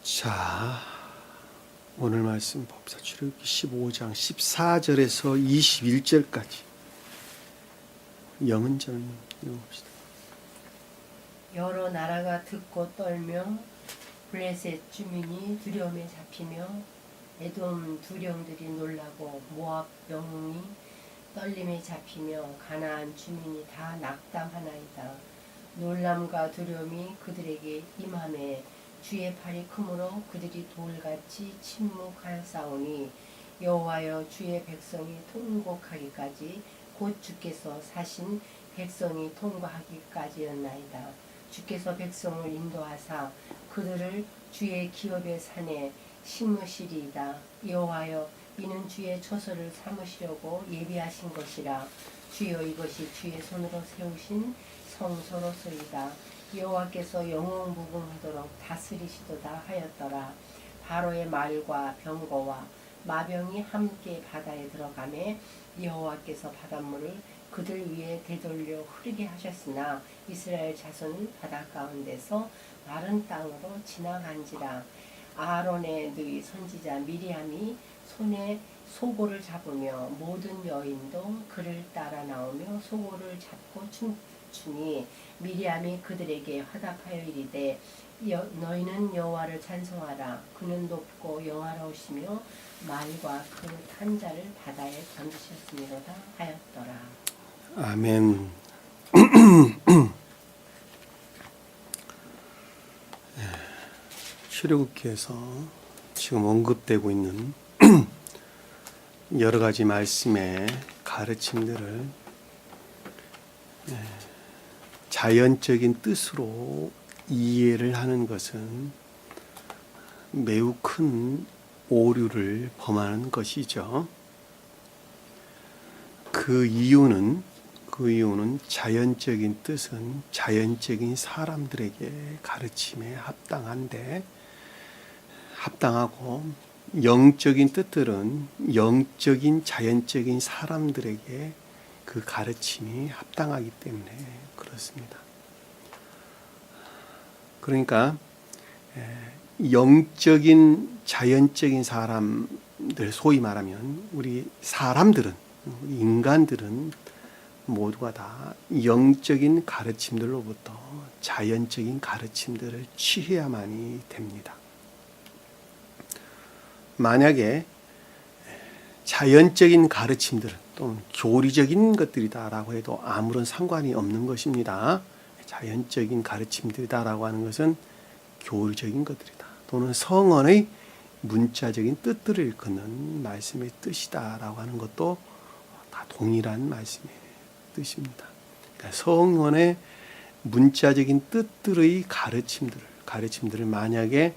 자, 오늘 말씀 법사출애굽기 15장 14절에서 21절까지 영은절을 읽어봅시다. 여러 나라가 듣고 떨며 블레셋 주민이 두려움에 잡히며 에돔 두령들이 놀라고 모압 영웅이 떨림에 잡히며 가나안 주민이 다 낙담하나이다. 놀람과 두려움이 그들에게 임하매 주의 팔이 크므로 그들이 돌같이 침묵하였사오니 여호와여 주의 백성이 통곡하기까지 곧 주께서 사신 백성이 통과하기까지였나이다. 주께서 백성을 인도하사 그들을 주의 기업의 산에 심으시리이다. 여호와여 이는 주의 처소를 삼으시려고 예비하신 것이라. 주여 이것이 주의 손으로 세우신 성소로소이다. 여호와께서 영웅무궁하도록 다스리시도다 하였더라. 바로의 말과 병거와 마병이 함께 바다에 들어가매 여호와께서 바닷물을 그들 위에 되돌려 흐르게 하셨으나 이스라엘 자손은 바다 가운데서 마른 땅으로 지나간지라. 아론의 누이 선지자 미리암이 손에 소고를 잡으며 모든 여인도 그를 따라 나오며 소고를 잡고 춤추니 미리암이 그들에게 화답하여 이르되 너희는 여호와를 찬송하라. 그는 높고 영화로우시며 말과 그 탄자를 바다에 던지셨음이로다 하였더라. 아멘. 출애굽기에서 지금 언급되고 있는 여러 가지 말씀의 가르침들을 자연적인 뜻으로 이해를 하는 것은 매우 큰 오류를 범하는 것이죠. 그 이유는 자연적인 뜻은 자연적인 사람들에게 가르침에 합당하고 영적인 뜻들은 영적인 자연적인 사람들에게 그 가르침이 합당하기 때문에 그렇습니다. 그러니까 영적인 자연적인 사람들, 소위 말하면 우리 사람들은, 인간들은 모두가 다 영적인 가르침들로부터 자연적인 가르침들을 취해야만이 됩니다. 만약에 자연적인 가르침들 또는 교리적인 것들이다라고 해도 아무런 상관이 없는 것입니다. 자연적인 가르침들이다라고 하는 것은 교리적인 것들이다. 또는 성언의 문자적인 뜻들을 일컫는 말씀의 뜻이다라고 하는 것도 다 동일한 말씀의 뜻입니다. 그러니까 성언의 문자적인 뜻들의 가르침들을 만약에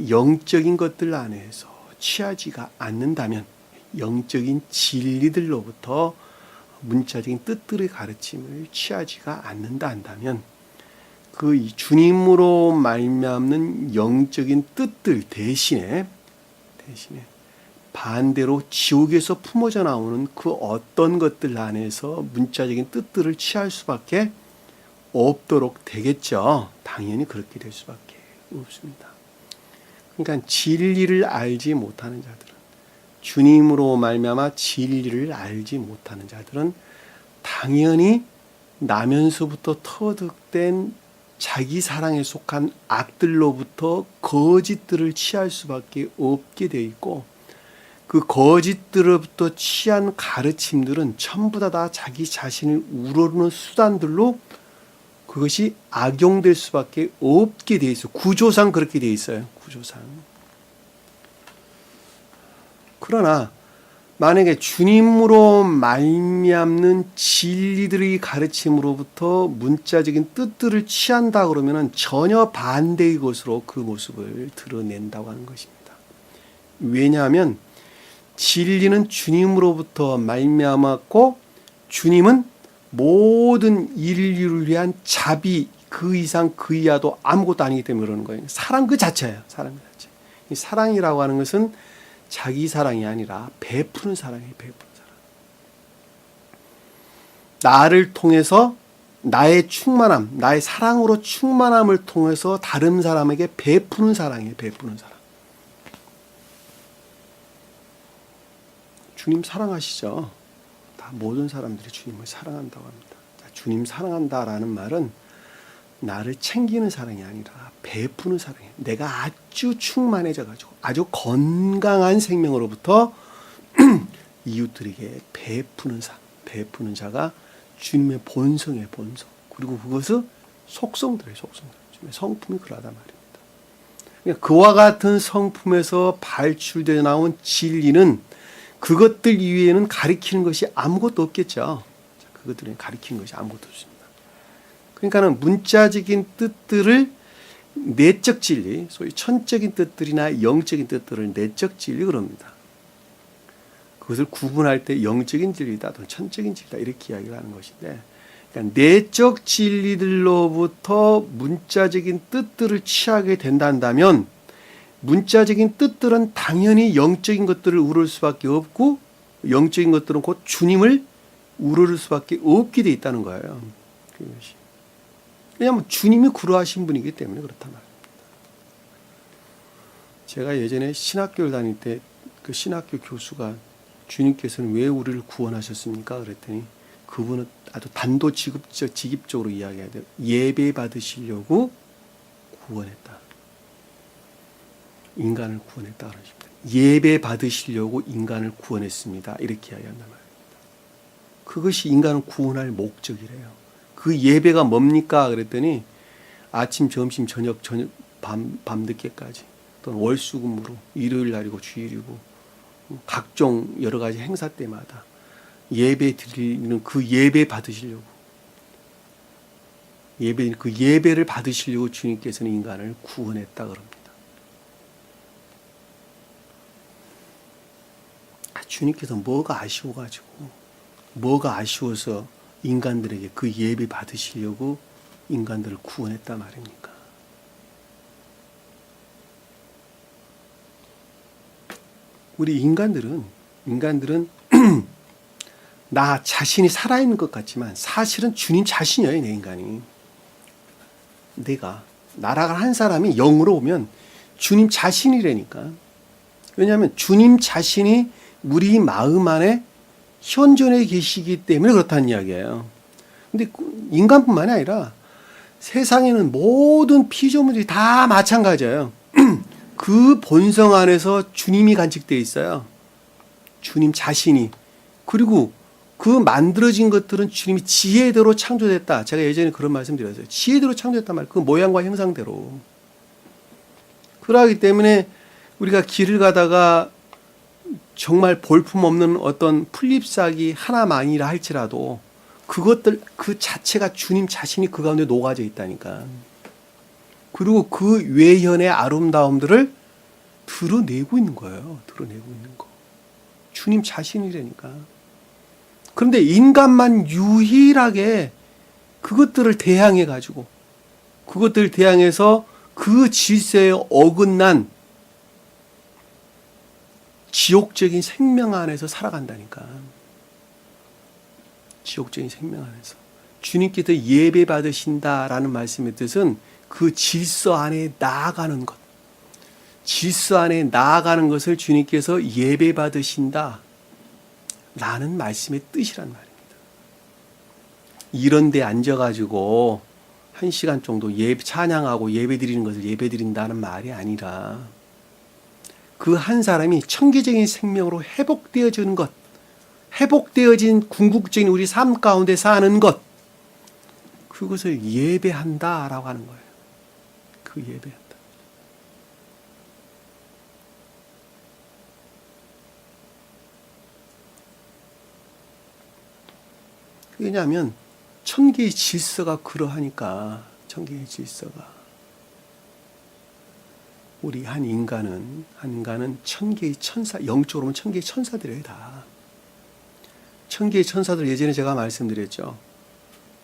영적인 것들 안에서 취하지가 않는다면, 영적인 진리들로부터 문자적인 뜻들의 가르침을 취하지가 않는다 한다면, 그 주님으로 말미암는 영적인 뜻들 대신에 반대로 지옥에서 품어져 나오는 그 어떤 것들 안에서 문자적인 뜻들을 취할 수밖에 없도록 되겠죠. 당연히 그렇게 될 수밖에 없습니다. 그러니까 진리를 알지 못하는 자들은, 주님으로 말미암아 진리를 알지 못하는 자들은 당연히 나면서부터 터득된 자기 사랑에 속한 악들로부터 거짓들을 취할 수밖에 없게 되어 있고, 그 거짓들로부터 취한 가르침들은 전부 다 자기 자신을 우러르는 수단들로 그것이 악용될 수밖에 없게 되어 있어요. 구조상 그렇게 되어 있어요. 구조상. 그러나 만약에 주님으로 말미암는 진리들의 가르침으로부터 문자적인 뜻들을 취한다 그러면은 전혀 반대의 것으로 그 모습을 드러낸다고 하는 것입니다. 왜냐하면 진리는 주님으로부터 말미암았고, 주님은 모든 인류를 위한 자비, 그 이상 그 이하도 아무것도 아니기 때문에 그러는 거예요. 사랑 그 자체예요. 사랑 그 자체. 이 사랑이라고 하는 것은 자기 사랑이 아니라 베푸는 사랑이에요. 베푸는 사랑. 나를 통해서 나의 충만함, 나의 사랑으로 충만함을 통해서 다른 사람에게 베푸는 사랑이에요. 베푸는 사랑. 주님 사랑하시죠? 다 모든 사람들이 주님을 사랑한다고 합니다. 자, 주님 사랑한다라는 말은 나를 챙기는 사랑이 아니라 베푸는 사랑이에요. 내가 아주 충만해져가지고 아주 건강한 생명으로부터 이웃들에게 베푸는 사, 베푸는 자가 주님의 본성의 본성. 그리고 그것은 속성들이에요. 속성들. 주님의 성품이 그러하단 말입니다. 그러니까 그와 같은 성품에서 발출되어 나온 진리는 그것들 이외에는 가리키는 것이 아무것도 없겠죠. 그것들은 가리키는 것이 아무것도 없습니다. 그러니까는 문자적인 뜻들을 내적 진리, 소위 천적인 뜻들이나 영적인 뜻들을 내적 진리 그럽니다. 그것을 구분할 때 영적인 진리다 또는 천적인 진리다 이렇게 이야기를 하는 것인데, 그러니까 내적 진리들로부터 문자적인 뜻들을 취하게 된다면 문자적인 뜻들은 당연히 영적인 것들을 우러를 수밖에 없고 영적인 것들은 곧 주님을 우러를 수밖에 없게 돼 있다는 거예요. 그것이. 왜냐하면 주님이 그러하신 분이기 때문에 그렇단 말입니다. 제가 예전에 신학교를 다닐 때 그 신학교 교수가 주님께서는 왜 우리를 구원하셨습니까? 그랬더니 그분은 아주 단도직입적으로 이야기해야 돼요. 예배 받으시려고 구원했다. 인간을 구원했다 그러십니다. 예배 받으시려고 인간을 구원했습니다. 이렇게 이야기한단 말입니다. 그것이 인간을 구원할 목적이래요. 그 예배가 뭡니까? 그랬더니 아침, 점심, 저녁, 밤늦게까지 또는 월수금으로 일요일 날이고 주일이고 각종 여러 가지 행사 때마다 예배 드리는 그 예배 받으시려고 그 예배를 받으시려고 주님께서는 인간을 구원했다 그럽니다. 주님께서 뭐가 아쉬워가지고 뭐가 아쉬워서 인간들에게 그 예배 받으시려고 인간들을 구원했다 말입니까? 우리 인간들은 나 자신이 살아있는 것 같지만 사실은 주님 자신이에요. 내 인간이. 내가 나라가 한 사람이 영으로 오면 주님 자신이라니까. 왜냐하면 주님 자신이 우리 마음 안에 현존해 계시기 때문에 그렇다는 이야기예요. 근데 인간뿐만이 아니라 세상에는 모든 피조물들이 다 마찬가지예요. 그 본성 안에서 주님이 간직되어 있어요. 주님 자신이. 그리고 그 만들어진 것들은 주님이 지혜대로 창조됐다. 제가 예전에 그런 말씀 드렸어요. 지혜대로 창조됐단 말이에요. 그 모양과 형상대로. 그러기 때문에 우리가 길을 가다가 정말 볼품없는 어떤 풀잎사기 하나만이라 할지라도 그것들 그 자체가 주님 자신이 그 가운데 녹아져 있다니까. 그리고 그 외현의 아름다움들을 드러내고 있는 거예요. 드러내고 있는 거. 주님 자신이라니까. 그런데 인간만 유일하게 그것들을 대항해 가지고 그것들을 대항해서 그 질서에 어긋난 지옥적인 생명 안에서 살아간다니까. 지옥적인 생명 안에서. 주님께서 예배 받으신다라는 말씀의 뜻은 그 질서 안에 나아가는 것. 질서 안에 나아가는 것을 주님께서 예배 받으신다. 라는 말씀의 뜻이란 말입니다. 이런 데 앉아가지고 1시간 정도 찬양하고 예배 드리는 것을 예배 드린다는 말이 아니라 그 한 사람이 청기적인 생명으로 회복되어지는 것, 회복되어진 궁극적인 우리 삶 가운데 사는 것, 그것을 예배한다라고 하는 거예요. 그 예배한다. 왜냐하면 천계의 질서가 그러하니까. 천계의 질서가. 우리 한 인간은 천계의 천사, 영적으로 보면 천계의 천사들이에요, 다. 천계의 천사들 예전에 제가 말씀드렸죠.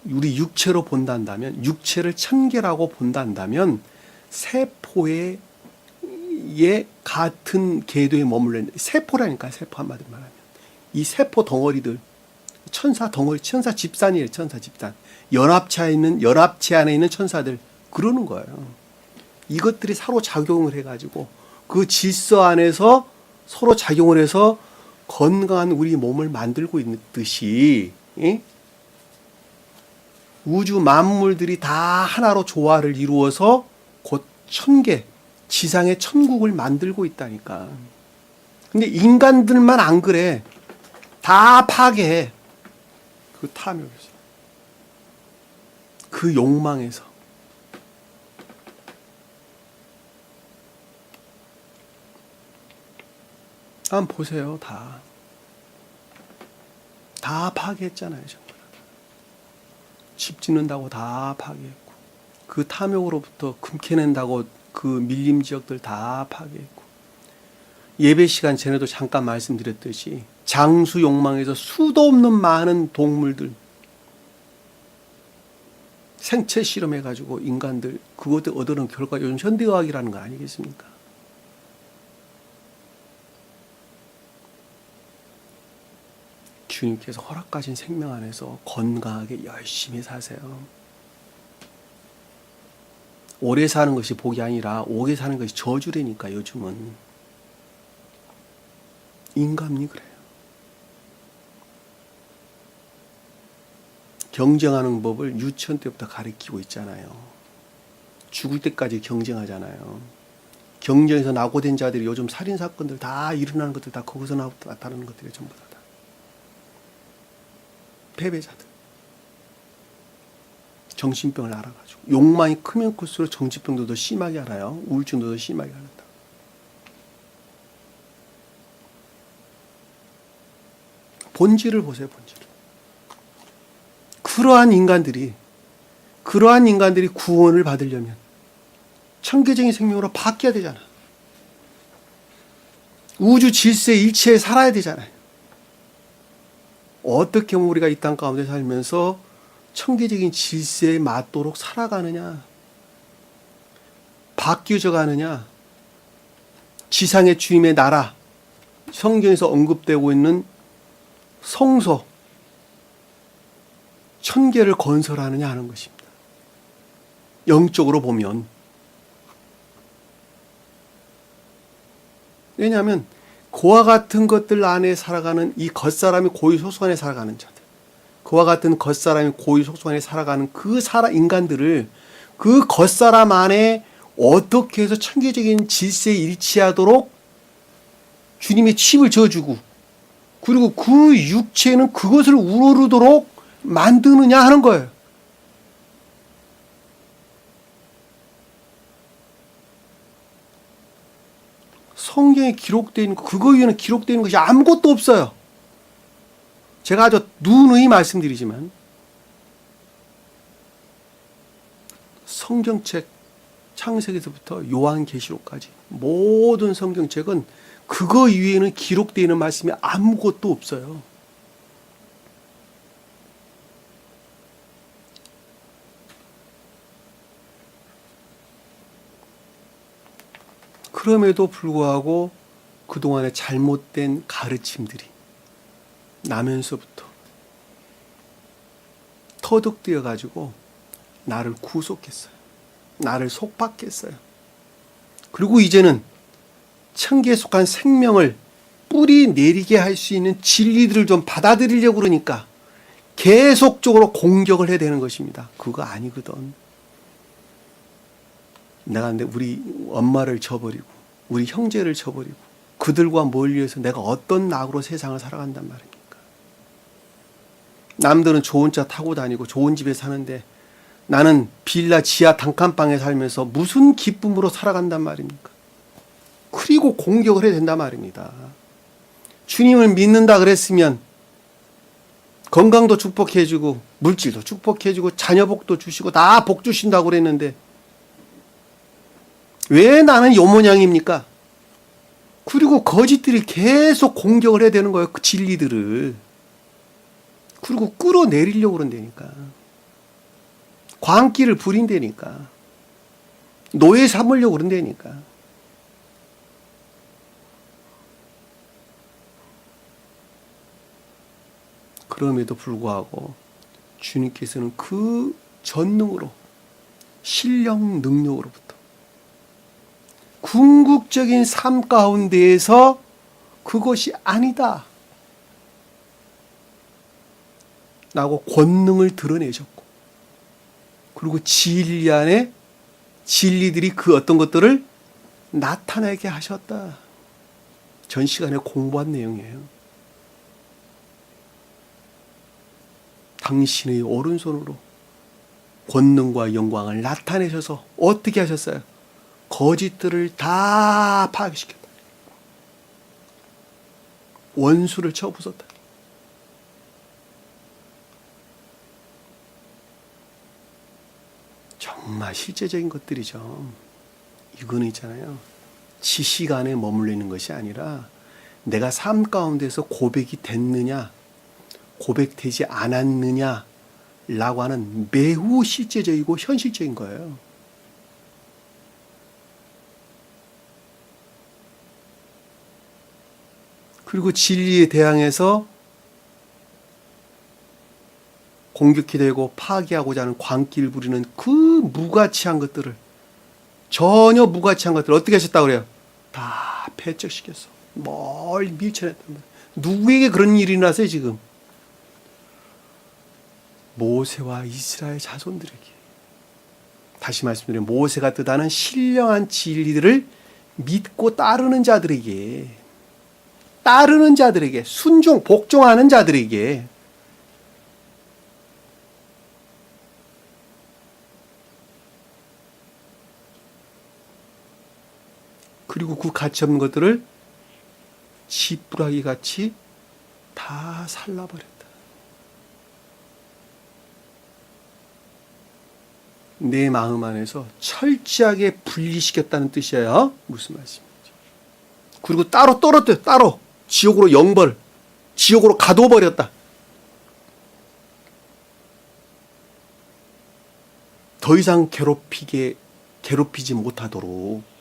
우리 육체로 본다면, 육체를 천계라고 본다면 세포의 같은 궤도에 머물러 있는 세포라니까. 세포 한마디로 말하면 이 세포 덩어리들, 천사 덩어리, 천사 집단이에요. 천사 집단. 연합체 안에 있는 천사들 그러는 거예요. 이것들이 서로 작용을 해가지고 그 질서 안에서 서로 작용을 해서 건강한 우리 몸을 만들고 있듯이, 예? 우주 만물들이 다 하나로 조화를 이루어서 곧 천계, 지상의 천국을 만들고 있다니까. 근데 인간들만 안 그래. 다 파괴해. 그 탐욕에서. 그 욕망에서. 한번 보세요. 다 파괴했잖아요. 정말. 집 짓는다고 다 파괴했고, 그 탐욕으로부터 금캐낸다고 그 밀림 지역들 다 파괴했고, 예배 시간 전에도 잠깐 말씀드렸듯이 장수 욕망에서 수도 없는 많은 동물들 생체 실험해가지고 인간들 그것들 얻어낸 결과 요즘 현대의학이라는 거 아니겠습니까? 주님께서 허락하신 생명 안에서 건강하게 열심히 사세요. 오래 사는 것이 복이 아니라 오래 사는 것이 저주라니까. 요즘은 인간이 그래요. 경쟁하는 법을 유치원 때부터 가르치고 있잖아요. 죽을 때까지 경쟁하잖아요. 경쟁에서 낙오된 자들이 요즘 살인사건들 다 일어나는 것들 다 거기서 나타나는 것들이 전부 다. 패배자들. 정신병을 알아가지고. 욕망이 크면 클수록 정신병도 더 심하게 알아요. 우울증도 더 심하게 알았다. 본질을 보세요. 본질을. 그러한 인간들이 구원을 받으려면 천계적인 생명으로 바뀌어야 되잖아. 우주 질서의 일체에 살아야 되잖아요. 어떻게 하면 우리가 이 땅 가운데 살면서 천계적인 질서에 맞도록 살아가느냐, 바뀌어져 가느냐, 지상의 주님의 나라, 성경에서 언급되고 있는 성소, 천계를 건설하느냐 하는 것입니다. 영적으로 보면. 왜냐하면 그와 같은 것들 안에 살아가는 이 겉사람이 고유 속성 안에 살아가는 자들, 그와 같은 겉사람이 고유 속성 안에 살아가는 그 인간들을 그 겉사람 안에 어떻게 해서 천계적인 질서에 일치하도록 주님의 칩을 저어주고, 그리고 그 육체는 그것을 우러르도록 만드느냐 하는 거예요. 성경에 기록되어 있는 그거 위에는 기록되어 있는 것이 아무것도 없어요. 제가 아주 누누이 말씀드리지만 성경책 창세기서부터 요한계시록까지 모든 성경책은 그거 위에는 기록되어 있는 말씀이 아무것도 없어요. 그럼에도 불구하고 그동안의 잘못된 가르침들이 나면서부터 터득되어 가지고 나를 구속했어요. 나를 속박했어요. 그리고 이제는 천계에 속한 생명을 뿌리 내리게 할 수 있는 진리들을 좀 받아들이려고 그러니까 계속적으로 공격을 해야 되는 것입니다. 그거 아니거든. 내가 근데 우리 엄마를 저버리고 우리 형제를 저버리고 그들과 멀리해서 내가 어떤 낙으로 세상을 살아간단 말입니까? 남들은 좋은 차 타고 다니고 좋은 집에 사는데 나는 빌라 지하 단칸방에 살면서 무슨 기쁨으로 살아간단 말입니까? 그리고 공격을 해야 된단 말입니다. 주님을 믿는다 그랬으면 건강도 축복해주고 물질도 축복해주고 자녀복도 주시고 다 복 주신다고 그랬는데 왜 나는 요 모양입니까? 그리고 거짓들이 계속 공격을 해야 되는 거예요. 그 진리들을. 그리고 끌어내리려고 그런다니까. 광기를 부린다니까. 노예 삼으려고 그런다니까. 그럼에도 불구하고 주님께서는 그 전능으로, 신령 능력으로부터 궁극적인 삶 가운데에서 그것이 아니다 라고 권능을 드러내셨고, 그리고 진리 안에 진리들이 그 어떤 것들을 나타내게 하셨다. 전 시간에 공부한 내용이에요. 당신의 오른손으로 권능과 영광을 나타내셔서 어떻게 하셨어요? 거짓들을 다 파괴시켰다. 원수를 쳐 부쉈다. 정말 실제적인 것들이죠. 이거는 있잖아요. 지식 안에 머물리는 것이 아니라 내가 삶 가운데서 고백이 됐느냐, 고백되지 않았느냐 라고 하는 매우 실제적이고 현실적인 거예요. 그리고 진리에 대항해서 공격이 되고 파괴하고자 하는 광기를 부리는 그 무가치한 것들을, 전혀 무가치한 것들을 어떻게 하셨다고 그래요? 다 패적시켰어. 멀리 밀쳐냈단 말이에요. 누구에게 그런 일이 일어났어요 지금? 모세와 이스라엘 자손들에게. 다시 말씀드리면 모세가 뜻하는 신령한 진리들을 믿고 따르는 자들에게, 순종, 복종하는 자들에게. 그리고 그 가치없는 것들을 지푸라기 같이 다 살라버렸다. 내 마음 안에서 철저하게 분리시켰다는 뜻이에요. 무슨 말씀이죠? 그리고 따로 떨어뜨려, 따로 지옥으로 영벌, 지옥으로 가둬버렸다. 더 이상 괴롭히지 못하도록.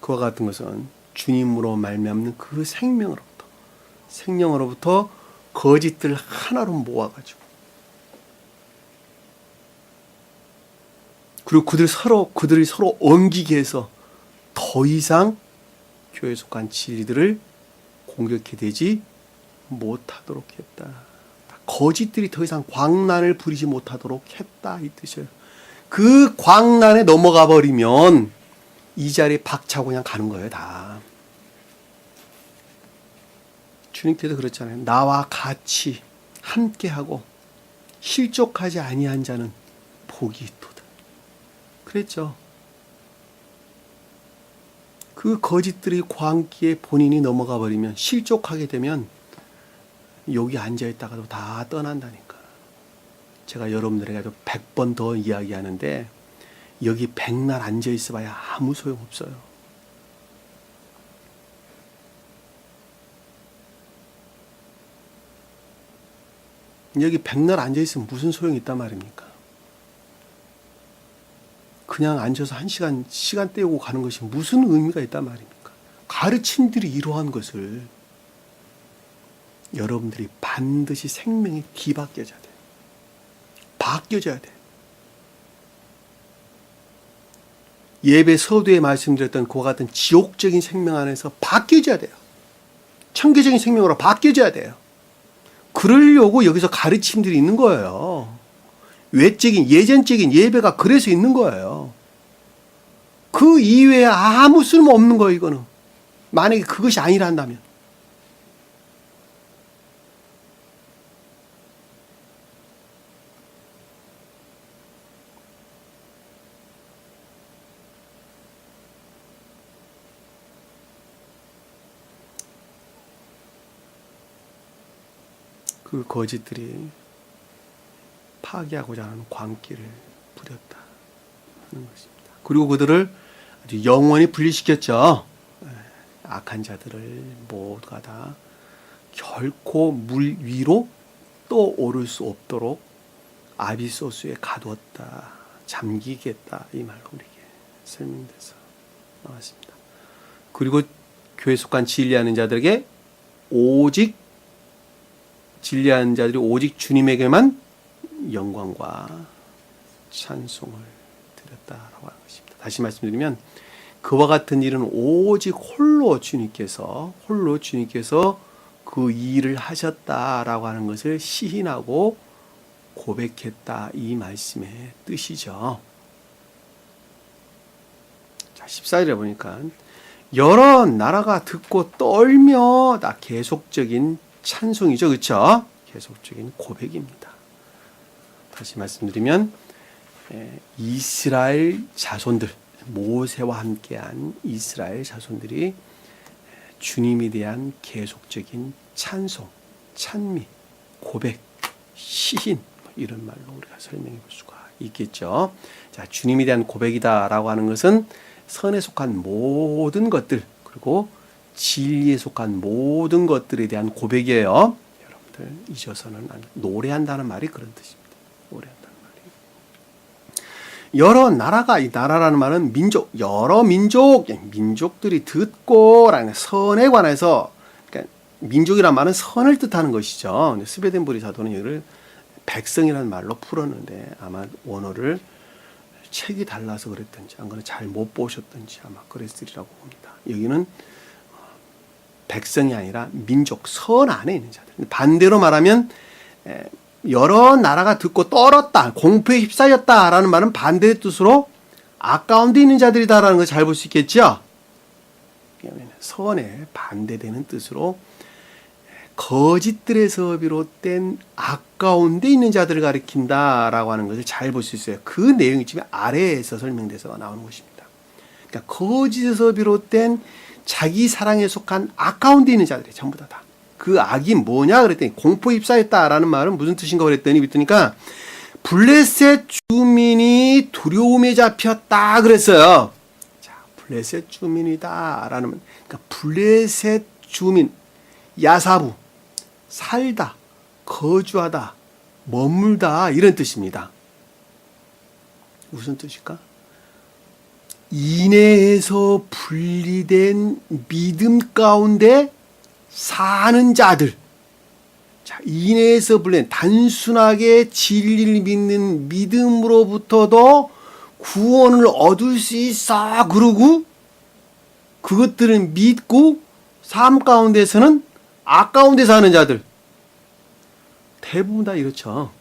그와 같은 것은 주님으로 말미암는 그 생명으로부터 거짓들 하나로 모아가지고, 그리고 그들이 서로 엉기게 해서 더 이상 교회에 속한 진리들을 공격해 되지 못하도록 했다. 거짓들이 더 이상 광란을 부리지 못하도록 했다 이 뜻이에요. 그 광란에 넘어가 버리면 이 자리에 박차고 그냥 가는 거예요 다. 주님께서 그렇잖아요. 나와 같이 함께하고 실족하지 아니한 자는 복이 있도다. 그랬죠. 그 거짓들이 광기에 본인이 넘어가 버리면, 실족하게 되면 여기 앉아있다가도 다 떠난다니까. 제가 여러분들에게 100번 더 이야기하는데 여기 백날 앉아있어 봐야 아무 소용없어요. 여기 백날 앉아있으면 무슨 소용이 있단 말입니까? 그냥 앉아서 1시간 시간 때우고 가는 것이 무슨 의미가 있단 말입니까? 가르침들이 이러한 것을 여러분들이 반드시 생명에 뒤바뀌어져야 돼요. 바뀌어져야 돼요. 예배 서두에 말씀드렸던 그와 같은 지옥적인 생명 안에서 바뀌어져야 돼요. 천계적인 생명으로 바뀌어져야 돼요. 그러려고 여기서 가르침들이 있는 거예요. 외적인, 예전적인 예배가 그래서 있는 거예요. 그 이외에 아무 쓸모 없는 거예요, 이거는. 만약에 그것이 아니라 한다면. 그 거짓들이 파괴하고자 하는 광기를 부렸다 하는 것입니다. 그리고 그들을 아주 영원히 분리시켰죠. 악한 자들을 모두가 다 결코 물 위로 또 오를 수 없도록 아비소스에 가두었다, 잠기겠다 이 말로 우리에게 설명돼서 나왔습니다. 그리고 교회 속한 진리하는 자들에게 오직 진리하는 자들이 오직 주님에게만 영광과 찬송을 드렸다라고 하는 것입니다. 다시 말씀드리면 그와 같은 일은 오직 홀로 주님께서 그 일을 하셨다라고 하는 것을 시인하고 고백했다, 이 말씀의 뜻이죠. 자, 14절에 보니까 여러 나라가 듣고 떨며, 다 계속적인 찬송이죠. 그렇죠? 계속적인 고백입니다. 다시 말씀드리면 이스라엘 자손들, 모세와 함께한 이스라엘 자손들이 주님에 대한 계속적인 찬송, 찬미, 고백, 시인, 이런 말로 우리가 설명해 볼 수가 있겠죠. 자, 주님에 대한 고백이다라고 하는 것은 선에 속한 모든 것들, 그리고 진리에 속한 모든 것들에 대한 고백이에요. 여러분들 잊어서는 노래한다는 말이 그런 뜻입니다. 노래한다는 말이. 여러 나라가, 이 나라라는 말은 민족, 여러 민족들이 듣고라는 선에 관해서, 그러니까 민족이란 말은 선을 뜻하는 것이죠. 스베덴부리 사도는 이를 백성이라는 말로 풀었는데 아마 원어를 책이 달라서 그랬든지 안 그러면 잘 못 보셨든지 아마 그랬으리라고 봅니다. 여기는 백성이 아니라 민족, 선 안에 있는 자들. 반대로 말하면 여러 나라가 듣고 떨었다, 공포에 휩싸였다라는 말은 반대의 뜻으로 아까운 데 있는 자들이다라는 걸 잘 볼 수 있겠죠. 선에 반대되는 뜻으로 거짓들에서 비롯된 아까운 데 있는 자들을 가리킨다라고 하는 것을 잘 볼 수 있어요. 그 내용이 지금 아래에서 설명돼서 나오는 것입니다. 그러니까 거짓에서 비롯된 자기 사랑에 속한 아까운 데 있는 자들이 전부 다. 그 악이 뭐냐 그랬더니 공포에 휩싸였다라는 말은 무슨 뜻인가 그랬더니 블레셋 주민이 두려움에 잡혔다 그랬어요. 자, 블레셋 주민이다라는, 그러니까 블레셋 주민, 야사부, 살다, 거주하다, 머물다, 이런 뜻입니다. 무슨 뜻일까? 인애에서 분리된 믿음 가운데 사는 자들. 자, 인애에서 분리된, 단순하게 진리를 믿는 믿음으로부터도 구원을 얻을 수 있어. 그러고 그것들을 믿고 삶 가운데서는 아까운데 사는 자들. 대부분 다 이렇죠.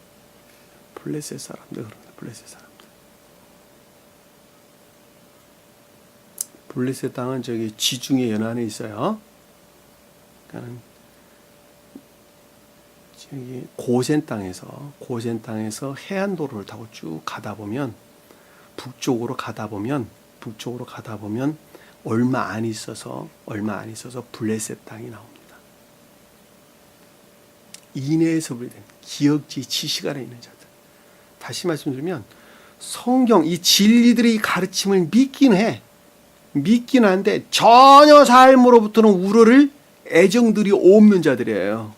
블레셋 사람들 그럽니다. 블레셋 사람들. 블레셋 땅은 저기 지중해 연안에 있어요. 그러니까 저기 고센 땅에서 해안도로를 타고 쭉 가다 보면 북쪽으로 가다 보면 얼마 안 있어서 블레셋 땅이 나옵니다. 인애에서 분리된 기역지 지시간에 있는 자들. 다시 말씀드리면 성경 이 진리들의 가르침을 믿긴 한데 전혀 삶으로부터는 우러를 애정들이 없는 자들이에요.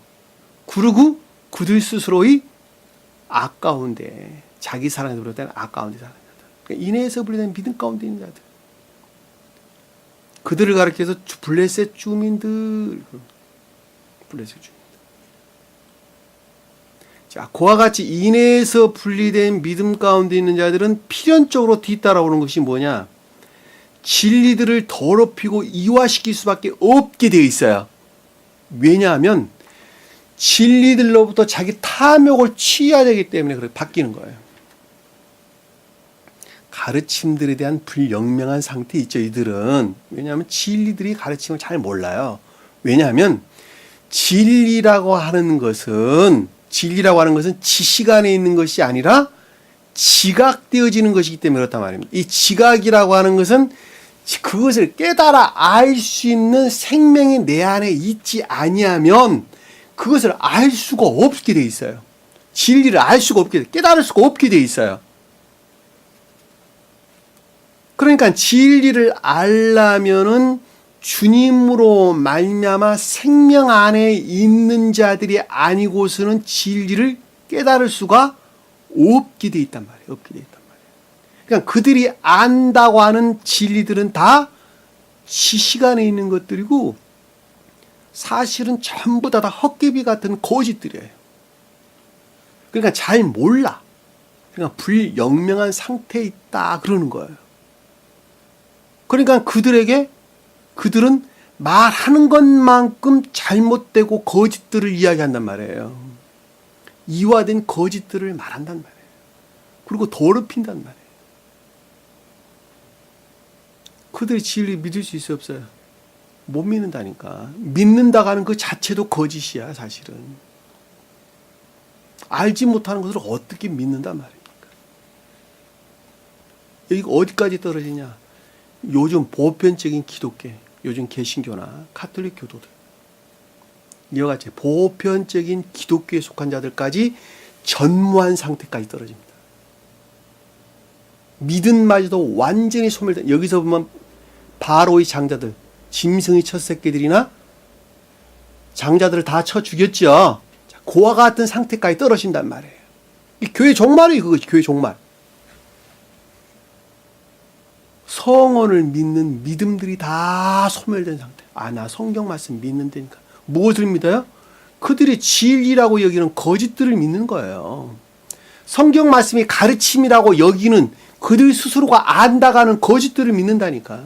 그리고 그들 스스로의 아까운데, 자기 사랑에 비롯된 아까운데 사는 자들. 그러니까 인애에서 분리된 믿음 가운데 있는 자들. 그들을 가리켜서 블레셋 주민들. 자, 그와 같이 인애에서 분리된 믿음 가운데 있는 자들은 필연적으로 뒤따라오는 것이 뭐냐? 진리들을 더럽히고 이화시킬 수밖에 없게 되어 있어요. 왜냐하면 진리들로부터 자기 탐욕을 취해야 되기 때문에 그렇게 바뀌는 거예요. 가르침들에 대한 불영명한 상태에 있죠, 이들은. 왜냐하면 진리들이 가르침을 잘 몰라요. 왜냐하면 진리라고 하는 것은 지시간에 있는 것이 아니라 지각되어지는 것이기 때문에 그렇단 말입니다. 이 지각이라고 하는 것은 그것을 깨달아 알 수 있는 생명이 내 안에 있지 아니하면 그것을 알 수가 없게 돼 있어요. 진리를 알 수가 없게, 깨달을 수가 없게 돼 있어요. 그러니까 진리를 알려면은 주님으로 말미암아 생명 안에 있는 자들이 아니고서는 진리를 깨달을 수가 없게 돼 있단 말이에요. 그러니까 그들이 안다고 하는 진리들은 다 지시간에 있는 것들이고 사실은 전부 다 헛개비 같은 거짓들이에요. 그러니까 잘 몰라. 그러니까 불영명한 상태에 있다 그러는 거예요. 그러니까 그들은 말하는 것만큼 잘못되고 거짓들을 이야기한단 말이에요. 이화된 거짓들을 말한단 말이에요. 그리고 더럽힌단 말이에요. 그들의 진리 믿을 수 있어요, 없어요? 못 믿는다니까. 믿는다고 하는 그 자체도 거짓이야, 사실은. 알지 못하는 것을 어떻게 믿는단 말입니까? 여기가 어디까지 떨어지냐? 요즘 보편적인 기독교, 요즘 개신교나 카톨릭 교도들, 이와 같이 보편적인 기독교에 속한 자들까지 전무한 상태까지 떨어집니다. 믿음마저도 완전히 소멸된, 여기서 보면 바로의 장자들, 짐승의 첫 새끼들이나 장자들을 다 쳐 죽였죠. 그와 같은 상태까지 떨어진단 말이에요. 이 교회 종말이 그것이 교회 종말. 성언을 믿는 믿음들이 다 소멸된 상태. 아, 나 성경 말씀 믿는다니까. 무엇을 믿어요? 그들이 진리라고 여기는 거짓들을 믿는 거예요. 성경 말씀이 가르침이라고 여기는 그들 스스로가 안다가는 거짓들을 믿는다니까.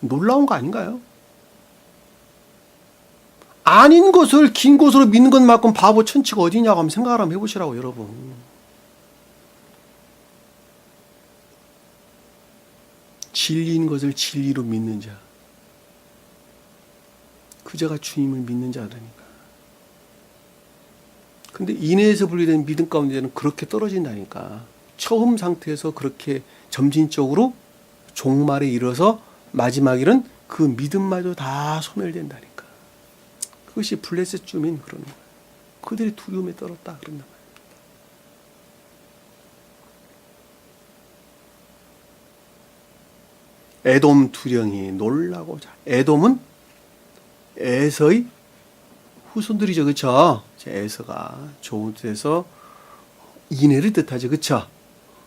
놀라운 거 아닌가요? 아닌 것을 긴 것으로 믿는 것만큼 바보 천치가 어디냐고 한번 생각을 한번 해보시라고, 여러분. 진리인 것을 진리로 믿는 자, 그자가 주님을 믿는 자라니까. 근데 인해에서 분리된 믿음 가운데는 그렇게 떨어진다니까. 처음 상태에서 그렇게 점진적으로 종말에 이르러서 마지막에는 그 믿음마저 다 소멸된다니까. 그것이 블레셋 주민 그러는 거예요. 그들이 두려움에 떨었다 그런단 말이에요. 에돔 두령이 놀라고 자. 에돔은 에서의 후손들이죠, 그렇죠? 에서가 좋은 뜻에서 인애를 뜻하죠, 그렇죠?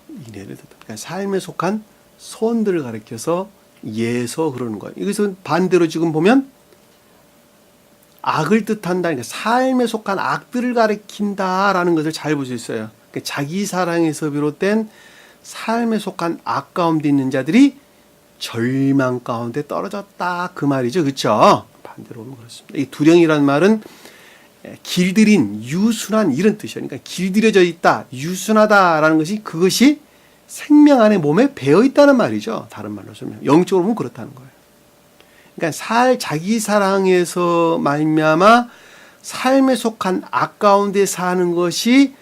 인애를 뜻합니다. 그러니까 삶에 속한 손들을 가리켜서 예서 그러는 거예요. 이것은 반대로 지금 보면 악을 뜻한다니까, 삶에 속한 악들을 가리킨다라는 것을 잘 볼 수 있어요. 그러니까 자기 사랑에서 비롯된 삶에 속한 악 가운데 있는 자들이 절망 가운데 떨어졌다 그 말이죠, 그렇죠? 반대로 보면 그렇습니다. 이 두령이라는 말은 길들인, 유순한 이런 뜻이에요. 그러니까 길들여져 있다, 유순하다라는 것이 그것이 생명 안에 몸에 배어 있다는 말이죠. 다른 말로 설명. 영적으로 보면 그렇다는 거예요. 그러니까 자기 사랑에서 말미암아 삶에 속한 악 가운데 사는 것이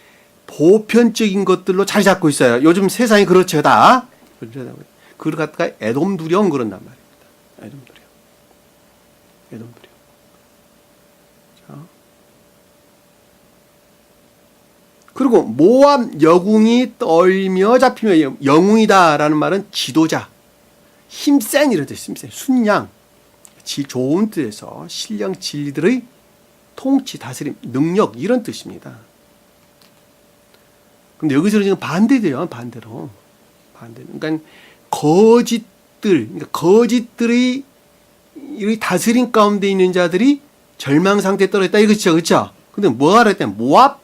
보편적인 것들로 자리 잡고 있어요. 요즘 세상이 그렇죠, 다. 그걸 갖다가 에돔 두령 그런단 말입니다. 에돔 두령. 에돔 두령. 자. 그리고 모압 여궁이 떨며 잡히며, 영웅이다라는 말은 지도자, 힘센 이런 뜻, 힘센, 순양, 좋은 뜻에서 신령 진리들의 통치, 다스림, 능력 이런 뜻입니다. 근데 여기서는 지금 반대돼요, 반대로. 그러니까 거짓들의 이 다스림 가운데 있는 자들이 절망 상태에 떨어졌다 이거죠, 그렇죠? 근데 뭐가 그랬더니 모압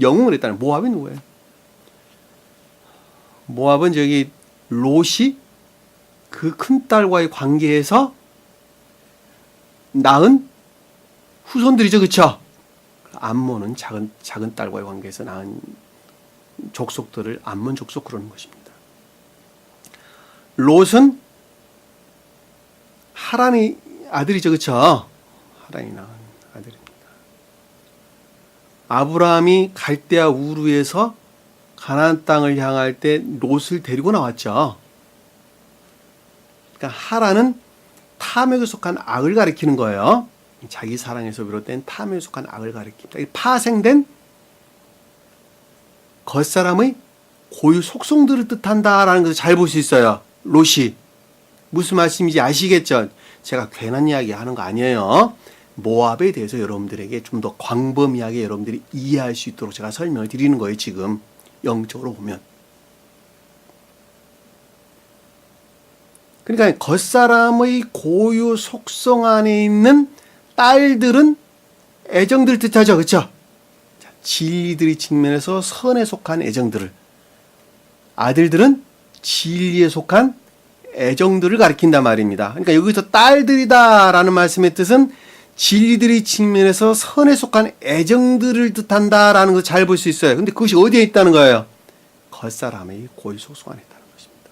영웅을 했다는. 모압이 누구예요? 모압은 저기 롯이 그 큰 딸과의 관계에서 낳은 후손들이죠, 그렇죠? 암몬은 작은 딸과의 관계에서 낳은 족속들을 암몬 족속 그러는 것입니다. 롯은 하란의 아들이죠, 그렇죠? 하란이 낳은 아들입니다. 아브라함이 갈대아 우르에서 가나안 땅을 향할 때 롯을 데리고 나왔죠. 그러니까 하란은 탐욕에 속한 악을 가리키는 거예요. 자기 사랑에서 비롯된 탐욕에 속한 악을 가리킵니다. 파생된 겉사람의 고유 속성들을 뜻한다라는 것을 잘 볼 수 있어요. 롯이. 무슨 말씀인지 아시겠죠? 제가 괜한 이야기 하는 거 아니에요. 모압에 대해서 여러분들에게 좀 더 광범위하게 여러분들이 이해할 수 있도록 제가 설명을 드리는 거예요, 지금. 영적으로 보면. 그러니까 겉사람의 고유 속성 안에 있는 딸들은 애정들 뜻하죠. 그렇죠? 진리들의 측면에서 선에 속한 애정들을, 아들들은 진리에 속한 애정들을 가리킨단 말입니다. 그러니까 여기서 딸들이다라는 말씀의 뜻은 진리들의 측면에서 선에 속한 애정들을 뜻한다라는 걸 잘 볼 수 있어요. 근데 그것이 어디에 있다는 거예요? 겉사람의 고유 속성 안에 있다는 것입니다.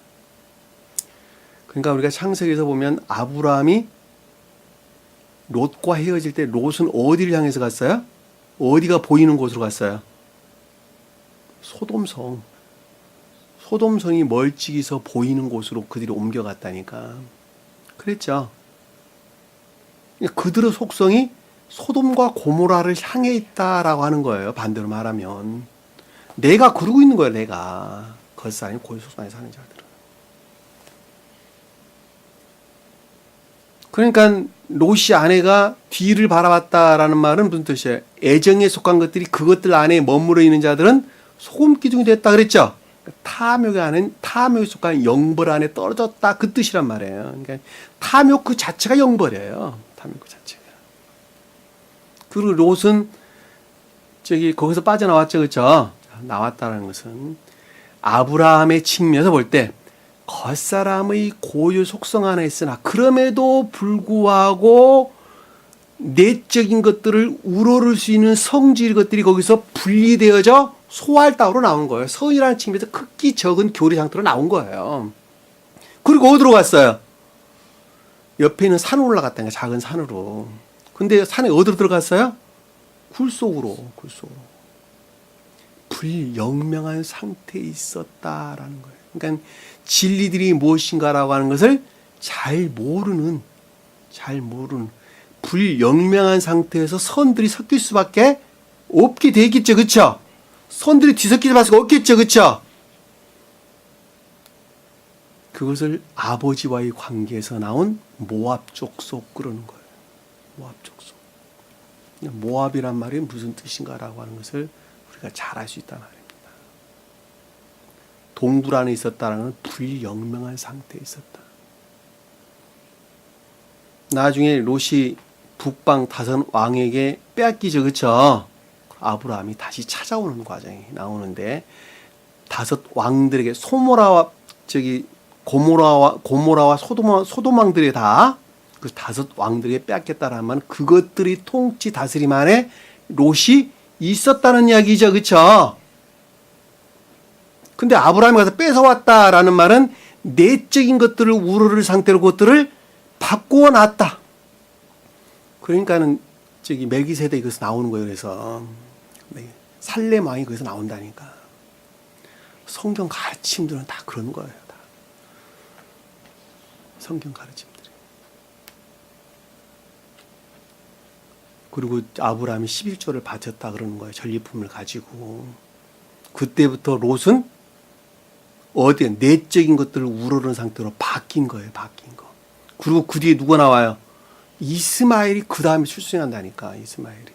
그러니까 우리가 창세기에서 보면 아브라함이 롯과 헤어질 때 롯은 어디를 향해서 갔어요? 어디가 보이는 곳으로 갔어요? 소돔성. 소돔성이 멀찍이서 보이는 곳으로 그들이 옮겨갔다니까. 그랬죠. 그들의 속성이 소돔과 고모라를 향해 있다라고 하는 거예요. 반대로 말하면. 내가 그러고 있는 거예요. 내가. 겉사람이 고유 속성에 사는 자들은. 그러니까 롯이 아내가 뒤를 바라봤다라는 말은 무슨 뜻이에요? 애정에 속한 것들이 그것들 안에 머무르 있는 자들은 소금 기둥이 됐다 그랬죠. 탐욕에 속한 영벌 안에 떨어졌다 그 뜻이란 말이에요. 그러니까 탐욕 그 자체가 영벌이에요. 탐욕 그 자체가. 그리고 롯은 거기서 빠져나왔죠, 그렇죠? 나왔다는 것은 아브라함의 측면에서 볼 때 겉사람의 고유 속성 안에 있으나 그럼에도 불구하고 내적인 것들을 우러를 수 있는 성질 것들이 거기서 분리되어져 소활다우로 나온 거예요. 선이라는 측면에서 극히 적은 교리 상태로 나온 거예요. 그리고 어디로 갔어요? 옆에 있는 산으로 올라갔다니까, 작은 산으로. 근데 산에 어디로 들어갔어요? 굴 속으로. 불영명한 상태에 있었다라는 거예요. 그러니까 진리들이 무엇인가라고 하는 것을 잘 모르는 불영명한 상태에서 선들이 섞일 수밖에 없게 되겠죠. 그렇죠? 선들이 뒤섞일 수밖에 없겠죠. 그렇죠? 그것을 아버지와의 관계에서 나온 모압 족속 그러는 거예요. 모압 족속. 모압이란 말이 무슨 뜻인가라고 하는 것을 우리가 잘 알 수 있단 말입니다. 동굴 안에 있었다는 건 불영명한 상태에 있었다. 나중에 롯이 북방 다섯 왕에게 빼앗기죠. 그렇죠? 아브라함이 다시 찾아오는 과정이 나오는데 다섯 왕들에게 고모라와 소돔 왕들이 다 그 다섯 왕들에게 빼앗겼다라는 말은 그것들이 통치 다스림 안에 롯이 있었다는 이야기죠. 그렇죠? 근데 아브라함이 가서 뺏어왔다라는 말은 내적인 것들을 우러를 상태로 그것들을 바꾸어 놨다. 그러니까는 멜기세덱이 거기서 나오는 거예요. 그래서 살렘 왕이 거기서 나온다니까. 성경 가르침들은 다 그런 거예요. 다. 성경 가르침들이. 그리고 아브라함이 11조를 바쳤다 그러는 거예요. 전리품을 가지고. 그때부터 롯은 어디에 내적인 것들을 우러르는 상태로 바뀐 거예요. 바뀐 거. 그리고 그 뒤에 누가 나와요? 이스마엘이 그 다음에 출생한다니까. 이스마엘이.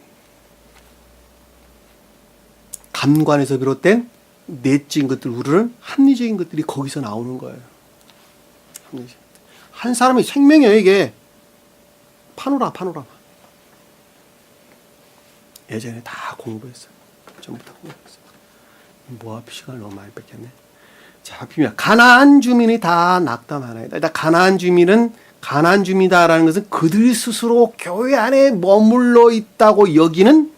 감관에서 비롯된 내적인 것들 우르는 합리적인 것들이 거기서 나오는 거예요. 한 사람의 생명이에요. 이게. 파노라마. 예전에 다 공부했어요. 전부 다 공부했어요. 모압 시간을 너무 많이 뺏겼네. 자, 비밀. 가나안 주민이 다 낙담하나이다. 일단 가나안 주민이다라는 것은 그들 스스로 교회 안에 머물러 있다고 여기는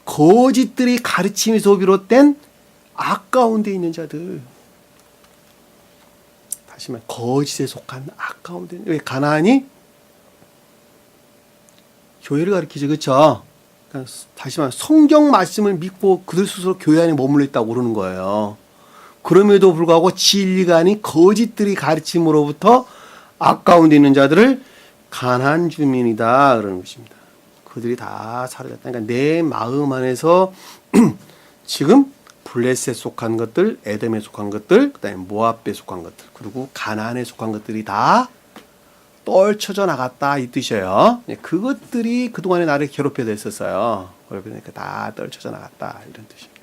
거짓들이 가르침에서 비롯된 아까운 데 있는 자들. 다시 말해 거짓에 속한 아까운 데. 왜 가나안이 교회를 가리키죠. 그렇죠? 그러니까 다시 말해 성경 말씀을 믿고 그들 스스로 교회 안에 머물러 있다고 그러는 거예요. 그럼에도 불구하고 진리가 아닌 거짓들이 가르침으로부터 아까운 데 있는 자들을 가나안 주민이다 그러는 것입니다. 그들이 다 사라졌다. 그러니까 내 마음 안에서 지금 블레셋에 속한 것들, 에돔에 속한 것들, 그다음에 모압에 속한 것들, 그리고 가나안에 속한 것들이 다 떨쳐져 나갔다 이 뜻이에요. 그것들이 그동안에 나를 괴롭혀야 했었어요. 그러니까 다 떨쳐져 나갔다 이런 뜻입니다.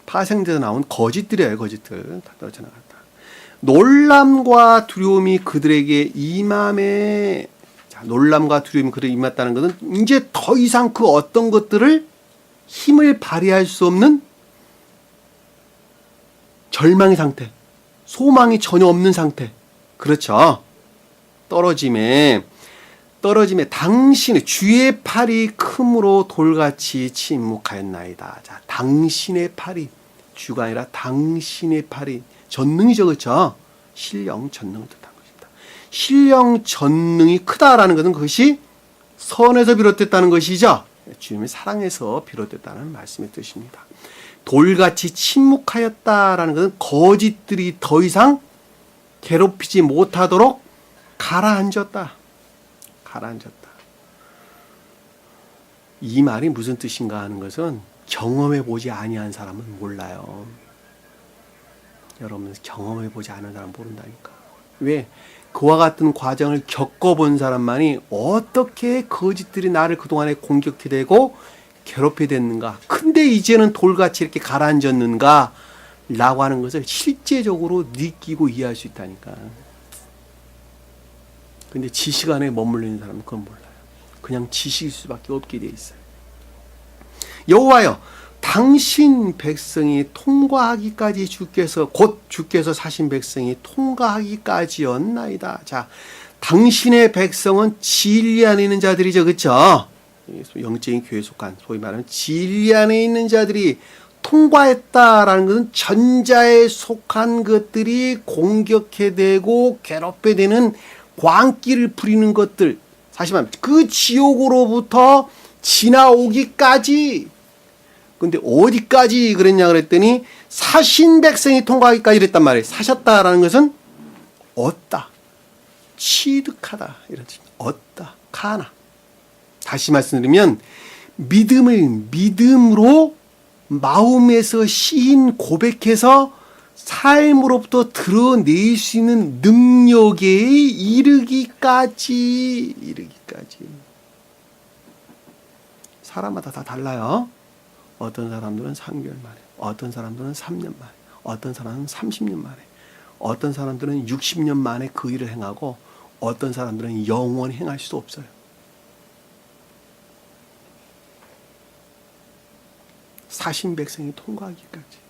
파생돼서 나온 거짓들이에요. 거짓들 다 떨쳐져 나갔다. 놀람과 두려움이 그들에게 임함에, 자, 놀람과 두려움이 그들에게 임했다는 것은 이제 더 이상 그 어떤 것들을 힘을 발휘할 수 없는 절망의 상태, 소망이 전혀 없는 상태. 그렇죠. 떨어짐에 당신의 주의 팔이 크므로 돌같이 침묵하였나이다. 자, 당신의 팔이, 주가 아니라 당신의 팔이, 전능이죠. 그렇죠? 신령 전능을 뜻한 것입니다. 신령 전능이 크다라는 것은 그것이 선에서 비롯됐다는 것이죠. 주님의 사랑에서 비롯됐다는 말씀의 뜻입니다. 돌같이 침묵하였다라는 것은 거짓들이 더 이상 괴롭히지 못하도록 가라앉았다. 이 말이 무슨 뜻인가 하는 것은 경험해 보지 아니한 사람은 몰라요. 여러분, 경험해 보지 않은 사람은 모른다니까. 왜? 그와 같은 과정을 겪어본 사람만이 어떻게 거짓들이 나를 그동안에 공격해 대고 괴롭게 됐는가, 근데 이제는 돌같이 이렇게 가라앉았는가 라고 하는 것을 실제적으로 느끼고 이해할 수 있다니까. 근데 지식 안에 머물러 있는 사람은 그건 몰라요. 그냥 지식일 수밖에 없게 돼 있어요. 여호와여, 당신 백성이 통과하기까지 곧 주께서 사신 백성이 통과하기까지였나이다. 자, 당신의 백성은 진리 안에 있는 자들이죠. 그렇죠? 영적인 교회에 속한, 소위 말하면 진리 안에 있는 자들이 통과했다라는 것은 전자에 속한 것들이 공격해대고 괴롭혀대는 광기를 부리는 것들, 사실 말하면 그 지옥으로부터 지나오기까지. 근데 어디까지 그랬냐 그랬더니 사신 백성이 통과하기까지 그랬단 말이에요. 사셨다라는 것은 얻다, 취득하다 이런 뜻. 얻다, 카나. 다시 말씀드리면 믿음으로 마음에서 시인 고백해서 삶으로부터 드러낼 수 있는 능력에 이르기까지. 사람마다 다 달라요. 어떤 사람들은 3개월 만에, 어떤 사람들은 3년 만에, 어떤 사람은 30년 만에, 어떤 사람들은 60년 만에 그 일을 행하고, 어떤 사람들은 영원히 행할 수도 없어요. 사신 백성이 통과하기까지.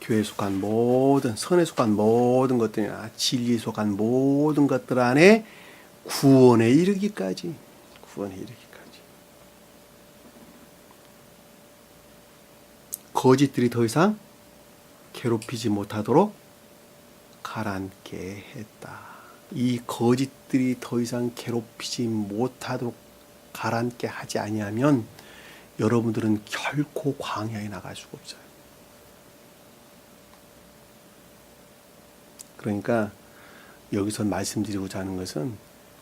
교회에 속한 모든, 선에 속한 모든 것들이나 진리에 속한 모든 것들 안에 구원에 이르기까지. 거짓들이 더 이상 괴롭히지 못하도록 가라앉게 했다. 이 거짓들이 더 이상 괴롭히지 못하도록 가라앉게 하지 아니하면 여러분들은 결코 광야에 나갈 수가 없어요. 그러니까 여기서 말씀드리고자 하는 것은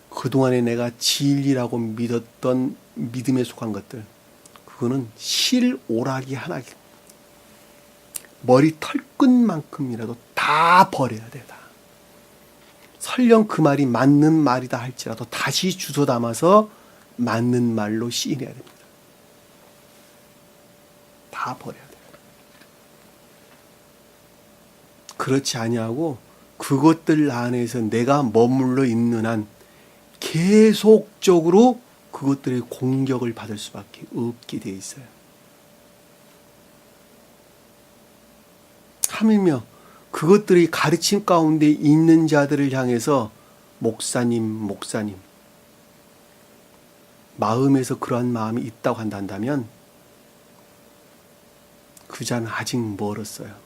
그동안에 내가 진리라고 믿었던 믿음에 속한 것들, 그거는 실오라기 하나, 머리 털끝만큼이라도 다 버려야 돼. 다. 설령 그 말이 맞는 말이다 할지라도 다시 주워 담아서 맞는 말로 시인해야 됩니다. 다 버려야 돼. 그렇지 아니하고 그것들 안에서 내가 머물러 있는 한 계속적으로 그것들의 공격을 받을 수밖에 없게 돼 있어요. 하물며 그것들이 가르침 가운데 있는 자들을 향해서 목사님 마음에서 그러한 마음이 있다고 한다면 그 자는 아직 멀었어요.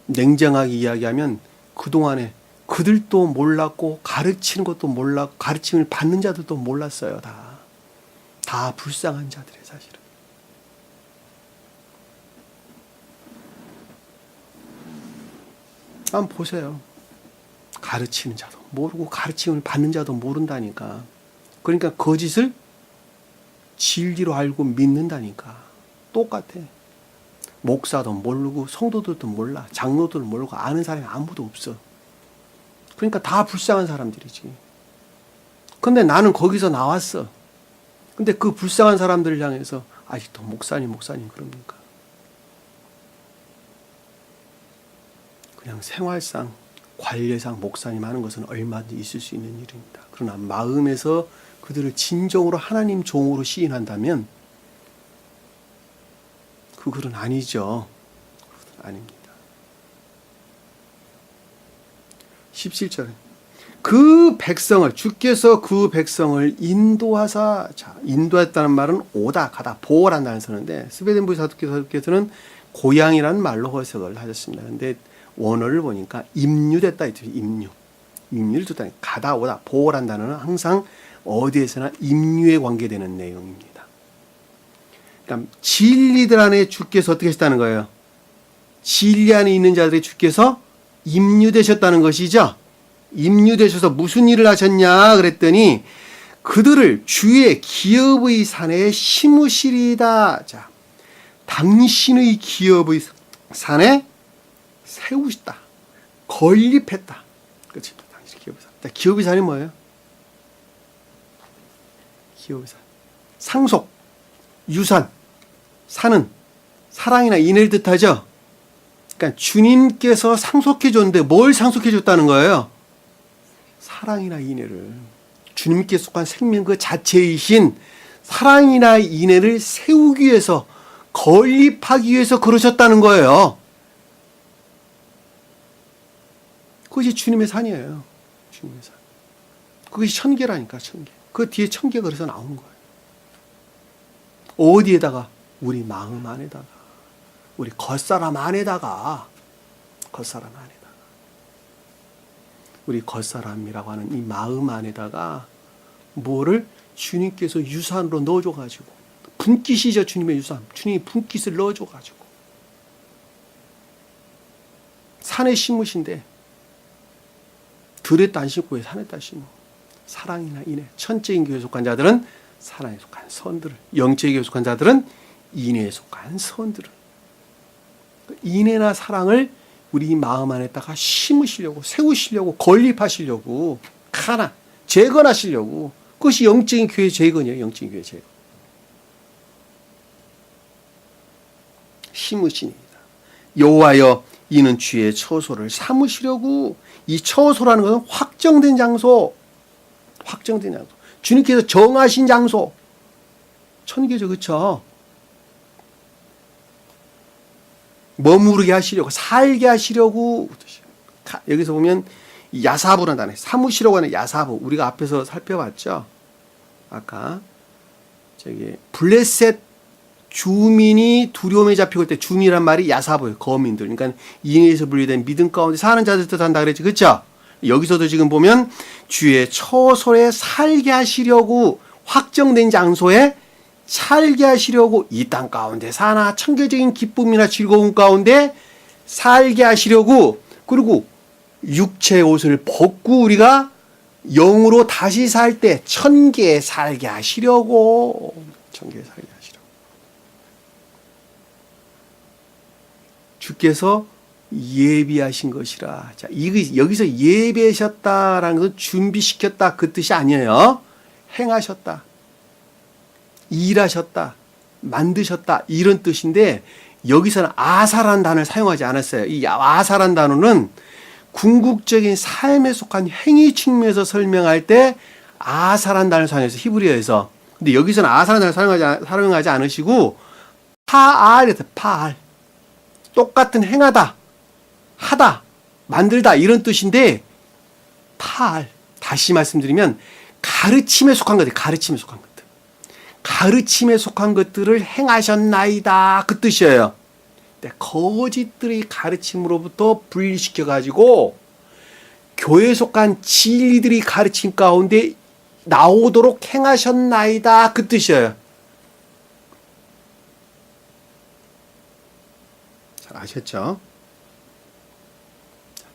냉정하게 이야기하면 그동안에 그들도 몰랐고 가르치는 것도 몰랐고 가르침을 받는 자들도 몰랐어요. 다 불쌍한 자들이에요. 사실은. 한번 보세요. 가르치는 자도 모르고 가르침을 받는 자도 모른다니까. 그러니까 거짓을 진리로 알고 믿는다니까. 똑같아. 목사도 모르고 성도들도 몰라. 장로들도 모르고 아는 사람이 아무도 없어. 그러니까 다 불쌍한 사람들이지. 근데 나는 거기서 나왔어. 근데 그 불쌍한 사람들을 향해서 아직도 목사님 그럽니까? 그냥 생활상, 관례상 목사님 하는 것은 얼마든지 있을 수 있는 일입니다. 그러나 마음에서 그들을 진정으로 하나님 종으로 시인한다면 그들은 아니죠. 그들은 아닙니다. 17절에 그 백성을 주께서 그 백성을 인도하사, 자, 인도했다는 말은 오다 가다 보호란다는 선인데 스베덴부의 사도께서는 고향이라는 말로 해석을 하셨습니다. 근데 원어를 보니까 임류됐다 이죠. 임류를 줬다. 가다 오다 보호란 단어는 항상 어디에서나 임류에 관계되는 내용입니다. 그러니까 진리들 안에 주께서 어떻게 하셨다는 거예요? 진리 안에 있는 자들의 주께서 임류되셨다는 것이죠. 임류되셔서 무슨 일을 하셨냐 그랬더니 그들을 주의 기업의 산에 심으시리다. 자, 당신의 기업의 산에 세우시다. 건립했다. 그렇지. 당신 기업의 산. 기업의 산이 뭐예요? 기업의 산. 상속, 유산, 산은 사랑이나 인애를 뜻하죠. 그러니까 주님께서 상속해 줬는데 뭘 상속해 줬다는 거예요? 사랑이나 인애를. 주님께 속한 생명 그 자체이신 사랑이나 인애를 세우기 위해서, 건립하기 위해서 그러셨다는 거예요. 그것이 주님의 산이에요. 주님의 산. 그것이 천계라니까, 천계. 그 뒤에 천계가 그래서 나온 거예요. 어디에다가? 우리 마음 안에다가. 우리 겉사람 안에다가. 겉사람 안에다가. 우리 겉사람이라고 하는 이 마음 안에다가 뭐를 주님께서 유산으로 넣어줘가지고, 분깃이죠. 주님의 유산. 주님이 분깃을 넣어줘가지고 산에 심으신데 들에 딴 심고 왜 산에 딴 심어? 사랑이나 인애. 천적인 교회에 속한 자들은 사랑에 속한 선들을, 영적인 교회에 속한 자들은 인애에 속한 선들을, 인애나 사랑을 우리 마음 안에다가 심으시려고, 세우시려고, 건립하시려고, 하나 재건하시려고. 그것이 영적인 교회 재건이에요. 영적인 교회 재건. 심으시니이다. 여호와여, 이는 주의 처소를 삼으시려고. 이 처소라는 것은 확정된 장소, 확정된 장소. 주님께서 정하신 장소. 천계죠, 그렇죠? 머무르게 하시려고, 살게 하시려고. 여기서 보면 야사부라는 단어, 사무시려고 하는 야사부. 우리가 앞에서 살펴봤죠. 아까 저기 블레셋 주민이 두려움에 잡히고 할 때 주민이란 말이 야사부예요. 거민들. 그러니까 인해에서 분리된 믿음 가운데 사는 자들 뜻한다 그랬지, 그렇죠? 여기서도 지금 보면 주의 처소에 살게 하시려고, 확정된 장소에 살게 하시려고, 이 땅 가운데 사나 천계적인 기쁨이나 즐거움 가운데 살게 하시려고, 그리고 육체의 옷을 벗고 우리가 영으로 다시 살 때 천계에 살게 하시려고. 천계에 살게 하시려고. 주께서 예비하신 것이라. 자, 여기서 예비하셨다라는 것은 준비시켰다 그 뜻이 아니에요. 행하셨다, 일하셨다, 만드셨다 이런 뜻인데, 여기서는 아사란 단어를 사용하지 않았어요. 이 아사란 단어는 궁극적인 삶에 속한 행위 측면에서 설명할 때 아사란 단어를 사용해서, 히브리어에서. 근데 여기서는 아사란 단어를 사용하지 않으시고 파알이었어요. 파알. 똑같은 행하다, 하다, 만들다 이런 뜻인데, 파알. 다시 말씀드리면 가르침에 속한 것들, 가르침에 속한 것들. 가르침에 속한 것들을 행하셨나이다 그 뜻이에요. 거짓들의 가르침으로부터 분리시켜가지고 교회에 속한 진리들이 가르침 가운데 나오도록 행하셨나이다 그 뜻이에요. 잘 아셨죠?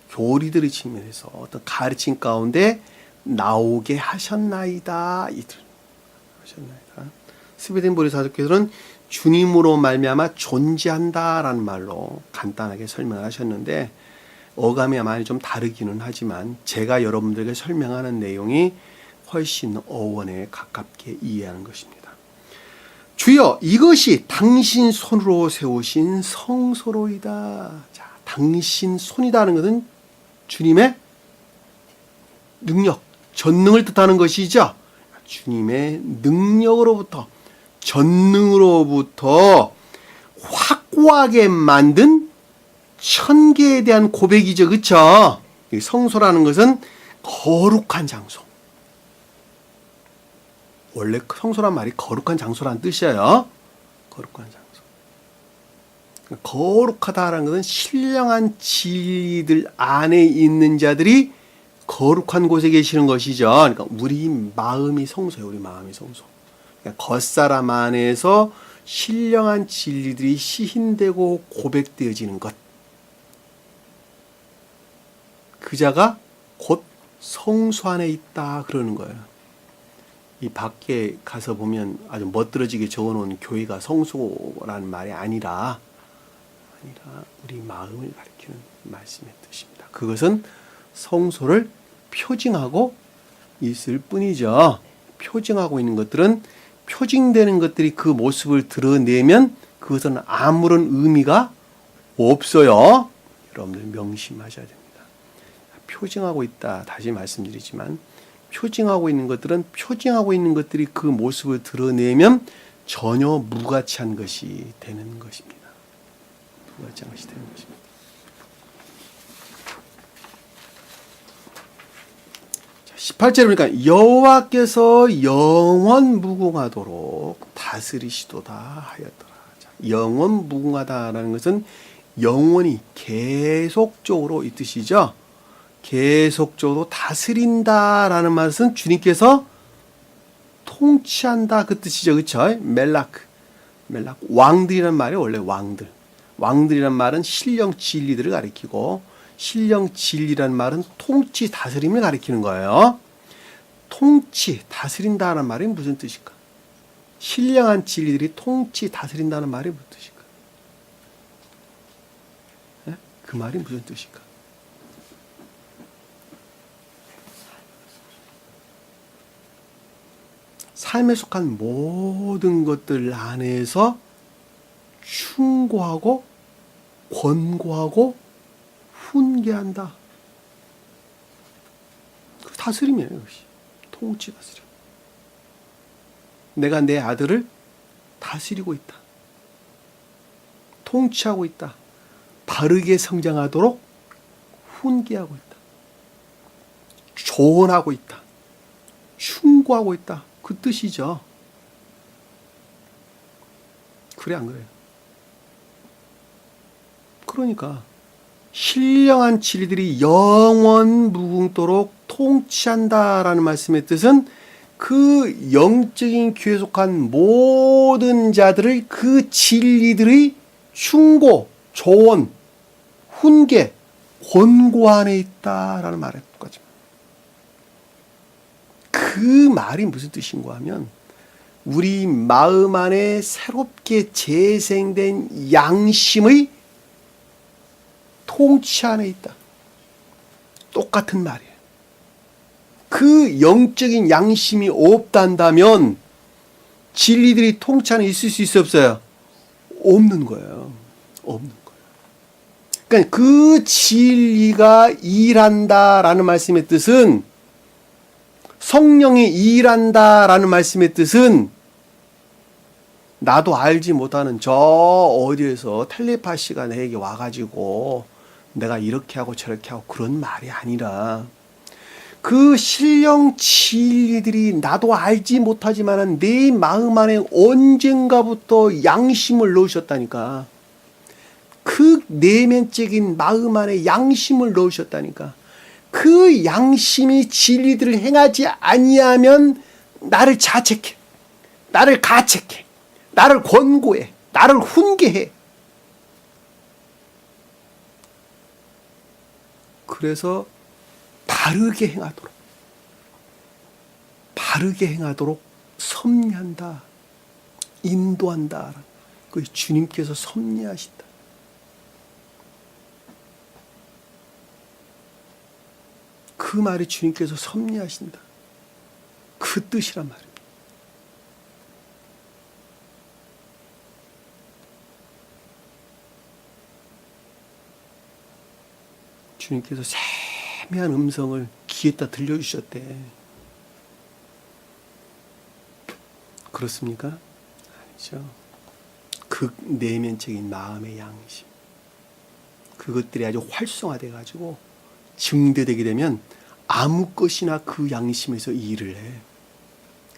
교리들의 측면에서 어떤 가르침 가운데 나오게 하셨나이다. 하셨나이다. 스베덴보리 사도께서는 주님으로 말미암아 존재한다라는 말로 간단하게 설명을 하셨는데, 어감이 많이 좀 다르기는 하지만 제가 여러분들에게 설명하는 내용이 훨씬 어원에 가깝게 이해하는 것입니다. 주여, 이것이 당신 손으로 세우신 성소로이다. 자, 당신 손이다는 것은 주님의 능력, 전능을 뜻하는 것이죠. 주님의 능력으로부터, 전능으로부터 확고하게 만든 천계에 대한 고백이죠. 그렇죠? 성소라는 것은 거룩한 장소. 원래 성소란 말이 거룩한 장소라는 뜻이에요. 거룩한 장소. 거룩하다라는 것은 신령한 진리들 안에 있는 자들이 거룩한 곳에 계시는 것이죠. 그러니까 우리 마음이 성소예요. 우리 마음이 성소. 그러니까 겉사람 안에서 신령한 진리들이 시인되고 고백되어지는 것. 그 자가 곧 성소 안에 있다 그러는 거예요. 이 밖에 가서 보면 아주 멋들어지게 적어놓은 교회가 성소라는 말이 아니라 우리 마음을 가리키는 말씀의 뜻입니다. 그것은 성소를 표징하고 있을 뿐이죠. 표징하고 있는 것들은 표징되는 것들이 그 모습을 드러내면 그것은 아무런 의미가 없어요. 여러분들 명심하셔야 됩니다. 표징하고 있다. 다시 말씀드리지만 표징하고 있는 것들은 표징하고 있는 것들이 그 모습을 드러내면 전혀 무가치한 것이 되는 것입니다. 무가치한 것이 되는 것입니다. 자, 18절에 보니까 여호와께서 영원 무궁하도록 다스리시도다 하였더라. 자, 영원 무궁하다라는 것은 영원히 계속적으로 이 뜻이죠. 계속적으로 다스린다라는 말은 주님께서 통치한다 그 뜻이죠. 그렇죠? 멜라크. 왕들이란 말이 원래 왕들. 왕들이란 말은 신령 진리들을 가리키고 신령 진리란 말은 통치 다스림을 가리키는 거예요. 통치 다스린다는 말이 무슨 뜻일까? 신령한 진리들이 통치 다스린다는 말이 무슨 뜻일까? 네? 그 말이 무슨 뜻일까? 삶에 속한 모든 것들 안에서 충고하고 권고하고 훈계한다. 그 다스림이에요. 이것이. 통치 다스림. 내가 내 아들을 다스리고 있다. 통치하고 있다. 바르게 성장하도록 훈계하고 있다. 조언하고 있다. 충고하고 있다. 그 뜻이죠. 그래 안 그래요? 그러니까 신령한 진리들이 영원 무궁토록 통치한다라는 말씀의 뜻은 그 영적인 교회에 속한 모든 자들을 그 진리들의 충고, 조언, 훈계, 권고 안에 있다라는 말에 똑같습니다. 그 말이 무슨 뜻인가 하면 우리 마음 안에 새롭게 재생된 양심의 통치 안에 있다. 똑같은 말이에요. 그 영적인 양심이 없단다면 진리들이 통치 안에 있을 수 있어 없어요? 없는 거예요. 없는 거예요. 그러니까 그 진리가 일한다라는 말씀의 뜻은 성령이 일한다라는 말씀의 뜻은 나도 알지 못하는 저 어디에서 텔레파시가 내게 와가지고 내가 이렇게 하고 저렇게 하고 그런 말이 아니라 그 신령 진리들이 나도 알지 못하지만은 내 마음 안에 언젠가부터 양심을 넣으셨다니까. 그 내면적인 마음 안에 양심을 넣으셨다니까. 그 양심이 진리들을 행하지 아니하면 나를 자책해, 나를 가책해, 나를 권고해, 나를 훈계해. 그래서 바르게 행하도록 섭리한다, 인도한다. 그 주님께서 섭리하신다. 그 말이 주님께서 섭리하신다. 그 뜻이란 말입니다. 주님께서 세미한 음성을 귀에다 들려주셨대. 그렇습니까? 아니죠. 그 내면적인 마음의 양심, 그것들이 아주 활성화돼 가지고 증대되게 되면 아무 것이나 그 양심에서 일을 해.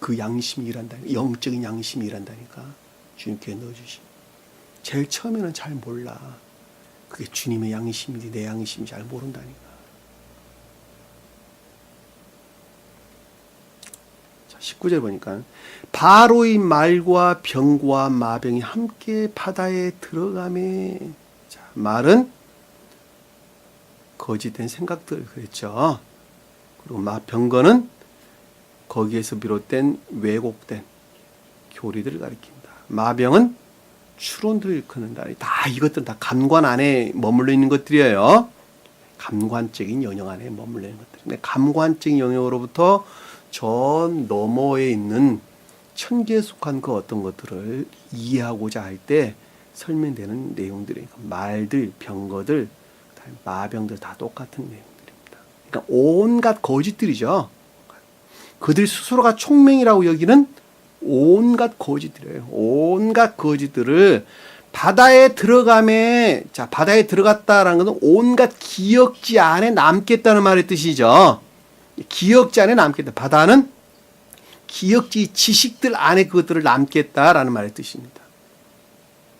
그 양심이 일한다니까. 영적인 양심이 일한다니까. 주님께 넣어주신. 제일 처음에는 잘 몰라. 그게 주님의 양심인지 내 양심인지 잘 모른다니까. 자, 19절 보니까 바로의 말과 병과 마병이 함께 바다에 들어가매. 자, 말은 거짓된 생각들 그랬죠. 그리고 병거는 거기에서 비롯된 왜곡된 교리들을 가리킨다. 마병은 추론들을 일컫는다. 다 이것들은 다 감관 안에 머물러 있는 것들이에요. 감관적인 영역 안에 머물러 있는 것들. 근데 감관적인 영역으로부터 저 너머에 있는 천계에 속한 그 어떤 것들을 이해하고자 할 때 설명되는 내용들이 말들, 병거들, 마병들 다 똑같은 내용들입니다. 그러니까 온갖 거짓들이죠. 그들 스스로가 총명이라고 여기는 온갖 거짓들이에요. 온갖 거짓들을 바다에 들어가매, 자, 바다에 들어갔다라는 것은 온갖 기억지 안에 남겠다는 말의 뜻이죠. 기억지 안에 남겠다. 바다는 기억지 지식들 안에 그것들을 남겠다라는 말의 뜻입니다.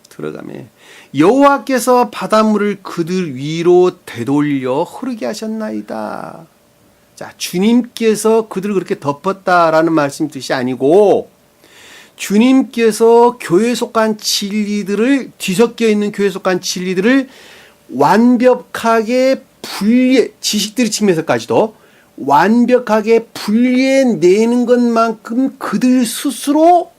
들어가매 여호와께서 바닷물을 그들 위로 되돌려 흐르게 하셨나이다. 자, 주님께서 그들을 그렇게 덮었다라는 말씀 뜻이 아니고 주님께서 교회에 속한 진리들을 뒤섞여 있는 교회에 속한 진리들을 완벽하게 분리해 지식들의 측면에서까지도 완벽하게 분리해내는 것만큼 그들 스스로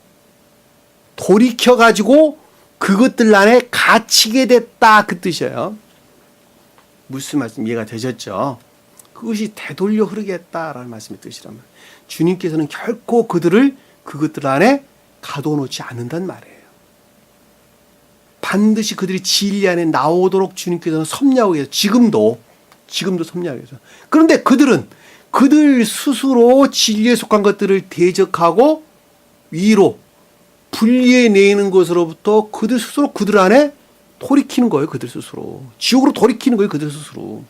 돌이켜가지고 그것들 안에 갇히게 됐다 그 뜻이에요. 무슨 말씀 이해가 되셨죠? 그것이 되돌려 흐르게 했다라는 말씀의 뜻이란 말이에요. 주님께서는 결코 그들을 그것들 안에 가둬놓지 않는단 말이에요. 반드시 그들이 진리 안에 나오도록 주님께서는 섭리하고 계세요. 지금도 섭리하고 계세요. 그런데 그들은 그들 스스로 진리에 속한 것들을 대적하고 위로 분리해내는 것으로부터 그들 스스로 그들 안에 돌이키는 거예요. 그들 스스로. 지옥으로 돌이키는 거예요. 그들 스스로.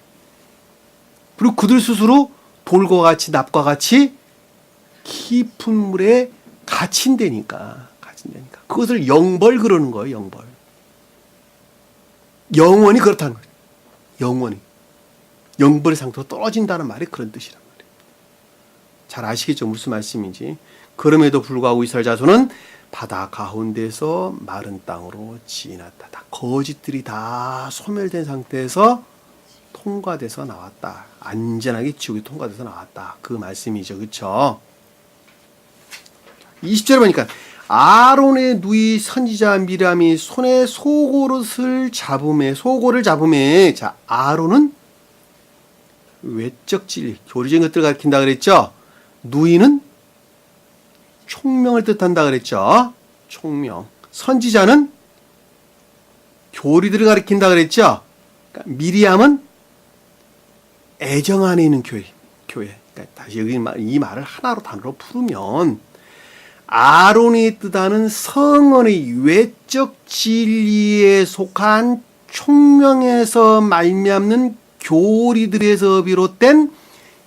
그리고 그들 스스로 돌과 같이 납과 같이 깊은 물에 갇힌다니까. 그것을 영벌 그러는 거예요. 영벌. 영원히 그렇다는 거예요. 영원히. 영벌의 상태로 떨어진다는 말이 그런 뜻이란 말이에요. 잘 아시겠죠? 무슨 말씀인지. 그럼에도 불구하고 이스라엘 자손은 바다 가운데서 마른 땅으로 지났다. 다 거짓들이 다 소멸된 상태에서 통과돼서 나왔다. 안전하게 지옥에 통과돼서 나왔다. 그 말씀이죠. 그렇죠? 20절에 보니까 아론의 누이 선지자 미람이 손에 속옷을 잡음에 자, 아론은 외적 진리, 교리적인 것들을 가리킨다 그랬죠? 누이는 총명을 뜻한다 그랬죠? 총명. 선지자는 교리들을 가리킨다 그랬죠? 그러니까 미리암은 애정 안에 있는 교회. 그러니까 다시 여기 이 말을 하나로 단어로 풀으면 아론이 뜻하는 성언의 외적 진리에 속한 총명에서 말미암는 교리들에서 비롯된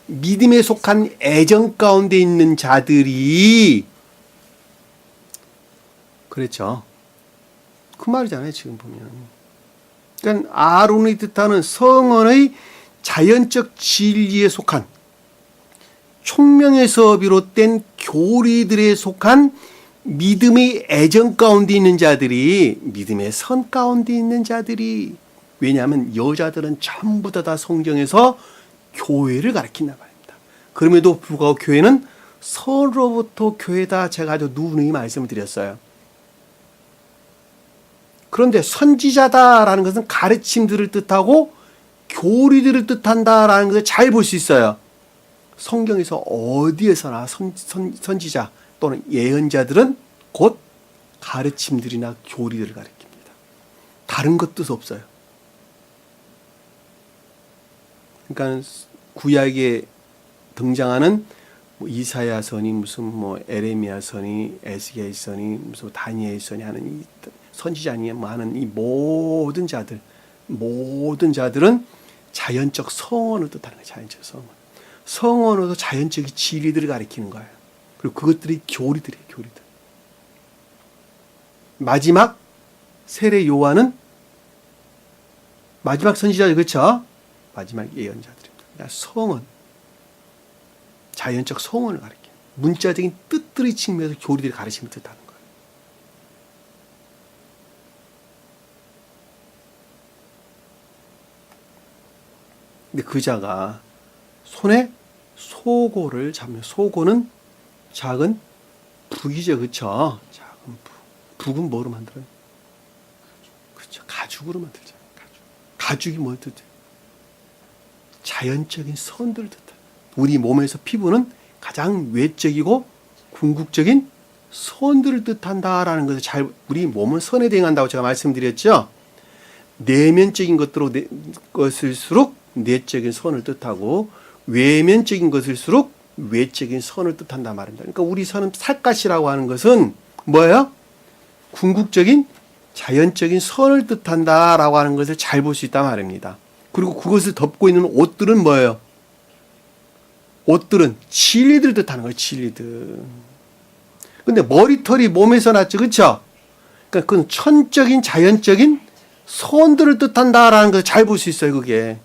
믿음에 속한 애정 가운데 있는 자들이 그렇죠. 그 말이잖아요. 지금 보면. 그러니까 아론이 뜻하는 성언의 자연적 진리에 속한 총명에서 비롯된 교리들에 속한 믿음의 애정 가운데 있는 자들이 믿음의 선 가운데 있는 자들이 왜냐하면 여자들은 전부 다 성경에서 교회를 가리킨단 말입니다. 그럼에도 불구하고 교회는 서로부터 교회다 제가 아주 누누이 말씀을 드렸어요. 그런데 선지자다라는 것은 가르침들을 뜻하고 교리들을 뜻한다라는 것을 잘 볼 수 있어요. 성경에서 어디에서나 선지자 또는 예언자들은 곧 가르침들이나 교리들을 가르칩니다. 다른 것 뜻 없어요. 그러니까 구약에 등장하는 뭐 이사야서니 무슨 뭐 에레미야서니 에스겔서니 무슨 다니엘서니 하는 이 선지자니 뭐 하는 이 모든 자들은 자연적 성언을 뜻하는 거예요. 자연적 성언. 성언으로도 자연적인 진리들을 가리키는 거예요. 그리고 그것들이 교리들이에요. 교리들. 마지막 세례 요한은 마지막 선지자죠. 그렇죠? 마지막 예언자들입니다. 그러니까 성언. 자연적 성언을 가리켜요. 문자적인 뜻들의 측면에서 교리들이 가르침을 뜻하는 거예요. 근데 그 자가 손에 소고를 잡으면 소고는 작은 북이죠. 그렇죠? 작은 북. 북은 뭐로 만들어요? 그렇죠. 가죽으로 만들잖아요. 가죽이 뭘 뜻해요? 자연적인 선들을 뜻해요. 우리 몸에서 피부는 가장 외적이고 궁극적인 선들을 뜻한다라는 것을 우리 몸은 선에 대응한다고 제가 말씀드렸죠. 내면적인 것일수록 내적인 선을 뜻하고 외면적인 것일수록 외적인 선을 뜻한다 말입니다. 그러니까 우리 선은 살갗이라고 하는 것은 뭐예요? 궁극적인 자연적인 선을 뜻한다라고 하는 것을 잘 볼 수 있단 말입니다. 그리고 그것을 덮고 있는 옷들은 뭐예요? 옷들은 진리들을 뜻하는 거예요. 진리들. 근데 머리털이 몸에서 났죠. 그렇죠? 그러니까 그건 천적인 자연적인 선들을 뜻한다라는 것을 잘 볼 수 있어요. 그게.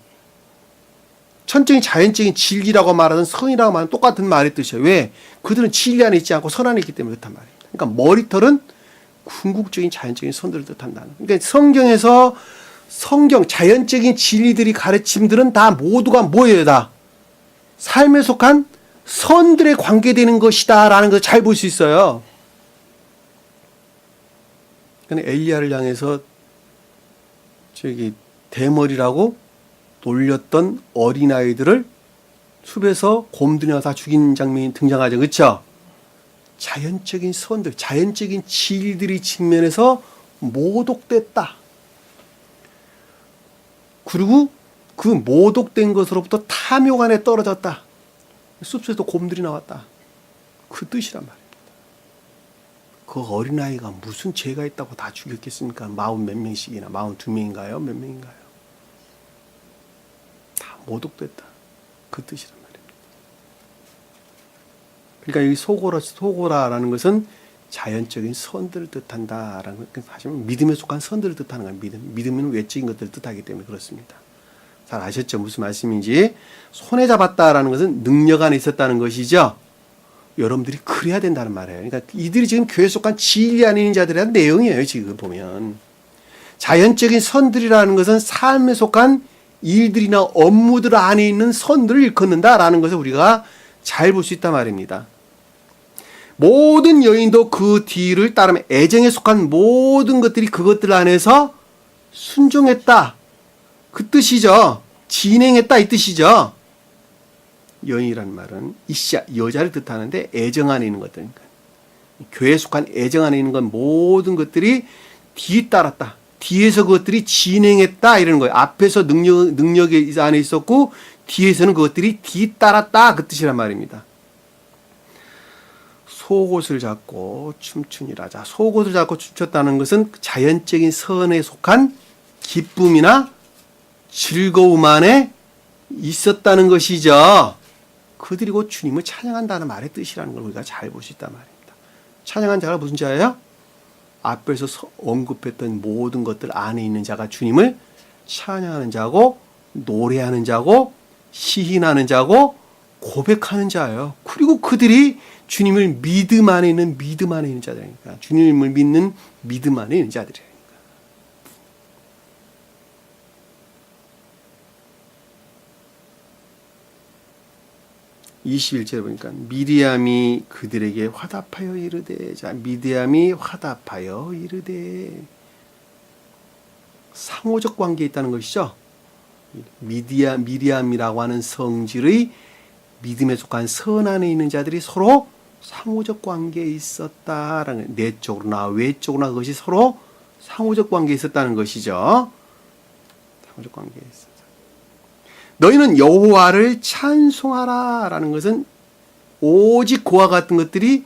천적인 자연적인 진리라고 말하든 선이라고 말하는 똑같은 말의 뜻이에요. 왜? 그들은 진리 안에 있지 않고 선 안에 있기 때문에 그렇단 말입니다. 그러니까 머리털은 궁극적인 자연적인 선들을 뜻한다는. 그러니까 성경에서 자연적인 진리들이 가르침들은 다 모두가 뭐예요? 다 삶에 속한 선들에 관계되는 것이다라는 걸 잘 볼 수 있어요. 그러니까 엘리야를 향해서 대머리라고 놀렸던 어린아이들을 숲에서 곰들이 다 죽인 장면이 등장하죠. 그렇죠? 자연적인 선들, 자연적인 진리들이 측면에서 모독됐다. 그리고 그 모독된 것으로부터 탐욕 안에 떨어졌다. 숲에서 곰들이 나왔다. 그 뜻이란 말입니다. 그 어린아이가 무슨 죄가 있다고 다 죽였겠습니까? 40 몇 명씩이나, 42명인가요? 몇 명인가요? 다 모독됐다. 그 뜻이란 말입니다. 그러니까 이 소고라라는 것은 자연적인 선들을 뜻한다라는 것. 하시면 믿음에 속한 선들을 뜻하는 거예요. 믿음은 외적인 것들을 뜻하기 때문에 그렇습니다. 잘 아셨죠? 무슨 말씀인지. 손에 잡았다라는 것은 능력 안에 있었다는 것이죠. 여러분들이 그래야 된다는 말이에요. 그러니까 이들이 지금 교회에 속한 진리 안에 있는 자들에 대한 내용이에요. 지금 보면. 자연적인 선들이라는 것은 삶에 속한 일들이나 업무들 안에 있는 선들을 일컫는다라는 것을 우리가 잘 볼 수 있단 말입니다. 모든 여인도 그 뒤를 따르며 애정에 속한 모든 것들이 그것들 안에서 순종했다. 그 뜻이죠. 진행했다 이 뜻이죠. 여인이라는 말은 이시야 여자를 뜻하는데 애정 안에 있는 것들. 교회에 속한 애정 안에 있는 건 모든 것들이 뒤따랐다. 뒤에서 그것들이 진행했다 이러는 거예요. 앞에서 능력이 안에 있었고 뒤에서는 그것들이 뒤따랐다 그 뜻이란 말입니다. 속옷을 잡고 춤추니라. 자, 속옷을 잡고 춤췄다는 것은 자연적인 선에 속한 기쁨이나 즐거움 안에 있었다는 것이죠. 그들이 곧 주님을 찬양한다는 말의 뜻이라는 걸 우리가 잘 볼 수 있단 말입니다. 찬양한 자가 무슨 자예요? 앞에서 언급했던 모든 것들 안에 있는 자가 주님을 찬양하는 자고 노래하는 자고 시인하는 자고 고백하는 자예요. 그리고 그들이 주님을 믿음 안에 있는 자들이니까. 주님을 믿는 믿음 안에 있는 자들이에요. 21절에 보니까 미리암이 그들에게 화답하여 이르되. 자, 미리암이 화답하여 이르되. 상호적 관계에 있다는 것이죠. 미리암이라고 하는 성질의 믿음에 속한 선 안에 있는 자들이 서로 상호적 관계에 있었다라는, 내적으로나 외적으로나 그것이 서로 상호적 관계에 있었다는 것이죠. 상호적 관계에 있었다. 너희는 여호와를 찬송하라라는 것은 오직 그와 같은 것들이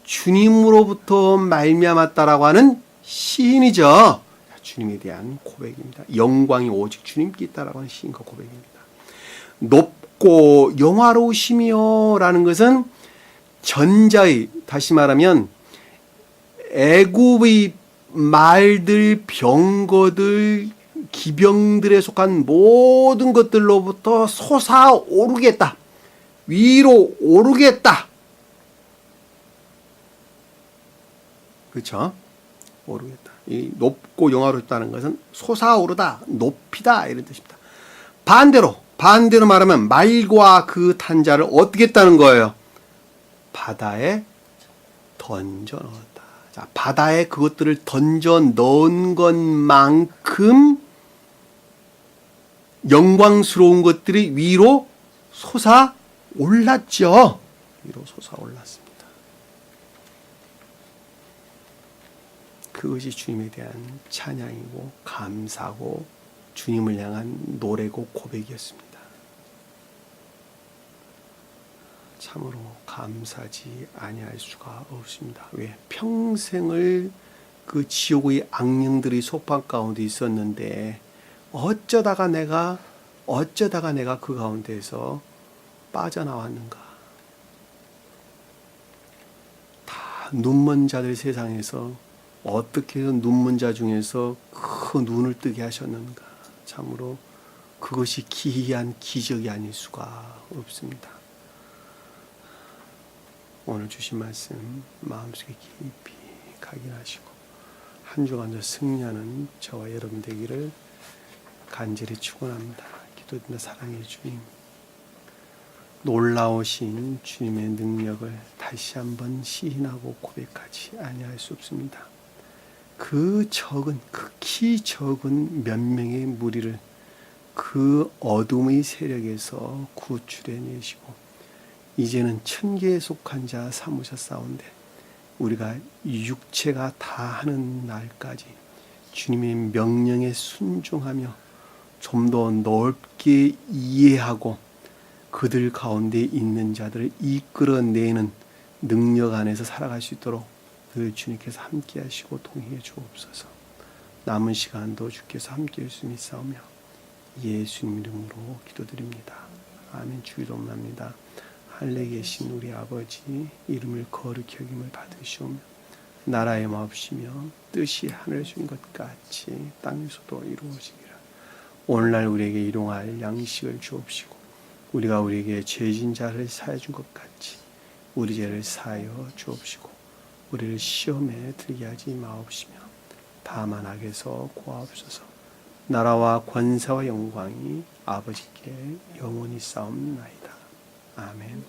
주님으로부터 말미암았다라고 하는 시인이죠. 주님에 대한 고백입니다. 영광이 오직 주님께 있다라고 하는 시인과 고백입니다. 높고 영화로우시며 라는 것은 전자의, 다시 말하면 애굽의 말들, 병거들, 기병들에 속한 모든 것들로부터 솟아오르겠다. 위로 오르겠다. 그렇죠? 오르겠다. 이 높고 영화롭다는 것은 솟아오르다, 높이다 이런 뜻입니다. 반대로 말하면 말과 그 탄자를 어떻게 했다는 거예요? 바다에 던져 넣었다. 자, 바다에 그것들을 던져 넣은 것만큼 영광스러운 것들이 위로 솟아올랐죠. 위로 솟아올랐습니다. 그것이 주님에 대한 찬양이고 감사고 주님을 향한 노래고 고백이었습니다. 참으로 감사지 아니할 수가 없습니다. 왜? 평생을 그 지옥의 악령들의 속박 가운데 있었는데 어쩌다가 내가 그 가운데에서 빠져나왔는가. 다 눈먼 자들 세상에서 어떻게 해서 눈먼 자 중에서 그 눈을 뜨게 하셨는가. 참으로 그것이 기이한 기적이 아닐 수가 없습니다. 오늘 주신 말씀 마음속에 깊이 각인하시고 한 주간 승리하는 저와 여러분 되기를 간절히 축원합니다. 기도드립니다. 사랑의 주님, 놀라우신 주님의 능력을 다시 한번 시인하고 고백하지 아니할 수 없습니다. 그 적은, 극히 적은 몇 명의 무리를 그 어둠의 세력에서 구출해내시고 이제는 천계에 속한 자 삼으셨사온데 우리가 육체가 다하는 날까지 주님의 명령에 순종하며 좀 더 넓게 이해하고 그들 가운데 있는 자들을 이끌어내는 능력 안에서 살아갈 수 있도록 늘 주님께서 함께 하시고 동행해 주옵소서. 남은 시간도 주께서 함께 할 수 있사오며 예수님 이름으로 기도드립니다. 아멘. 주기도합니다. 하늘에 계신 우리 아버지 이름을 거룩히 여김을 받으시오며 나라의 마옵시며 뜻이 하늘에 준 것 같이 땅에서도 이루어지기를. 오늘날 우리에게 일용할 양식을 주옵시고 우리가 우리에게 죄진 자를 사해 준 것 같이 우리 죄를 사하여 주옵시고 우리를 시험에 들게 하지 마옵시며 다만 악에서 구하옵소서. 나라와 권세와 영광이 아버지께 영원히 싸움나이다. 아멘.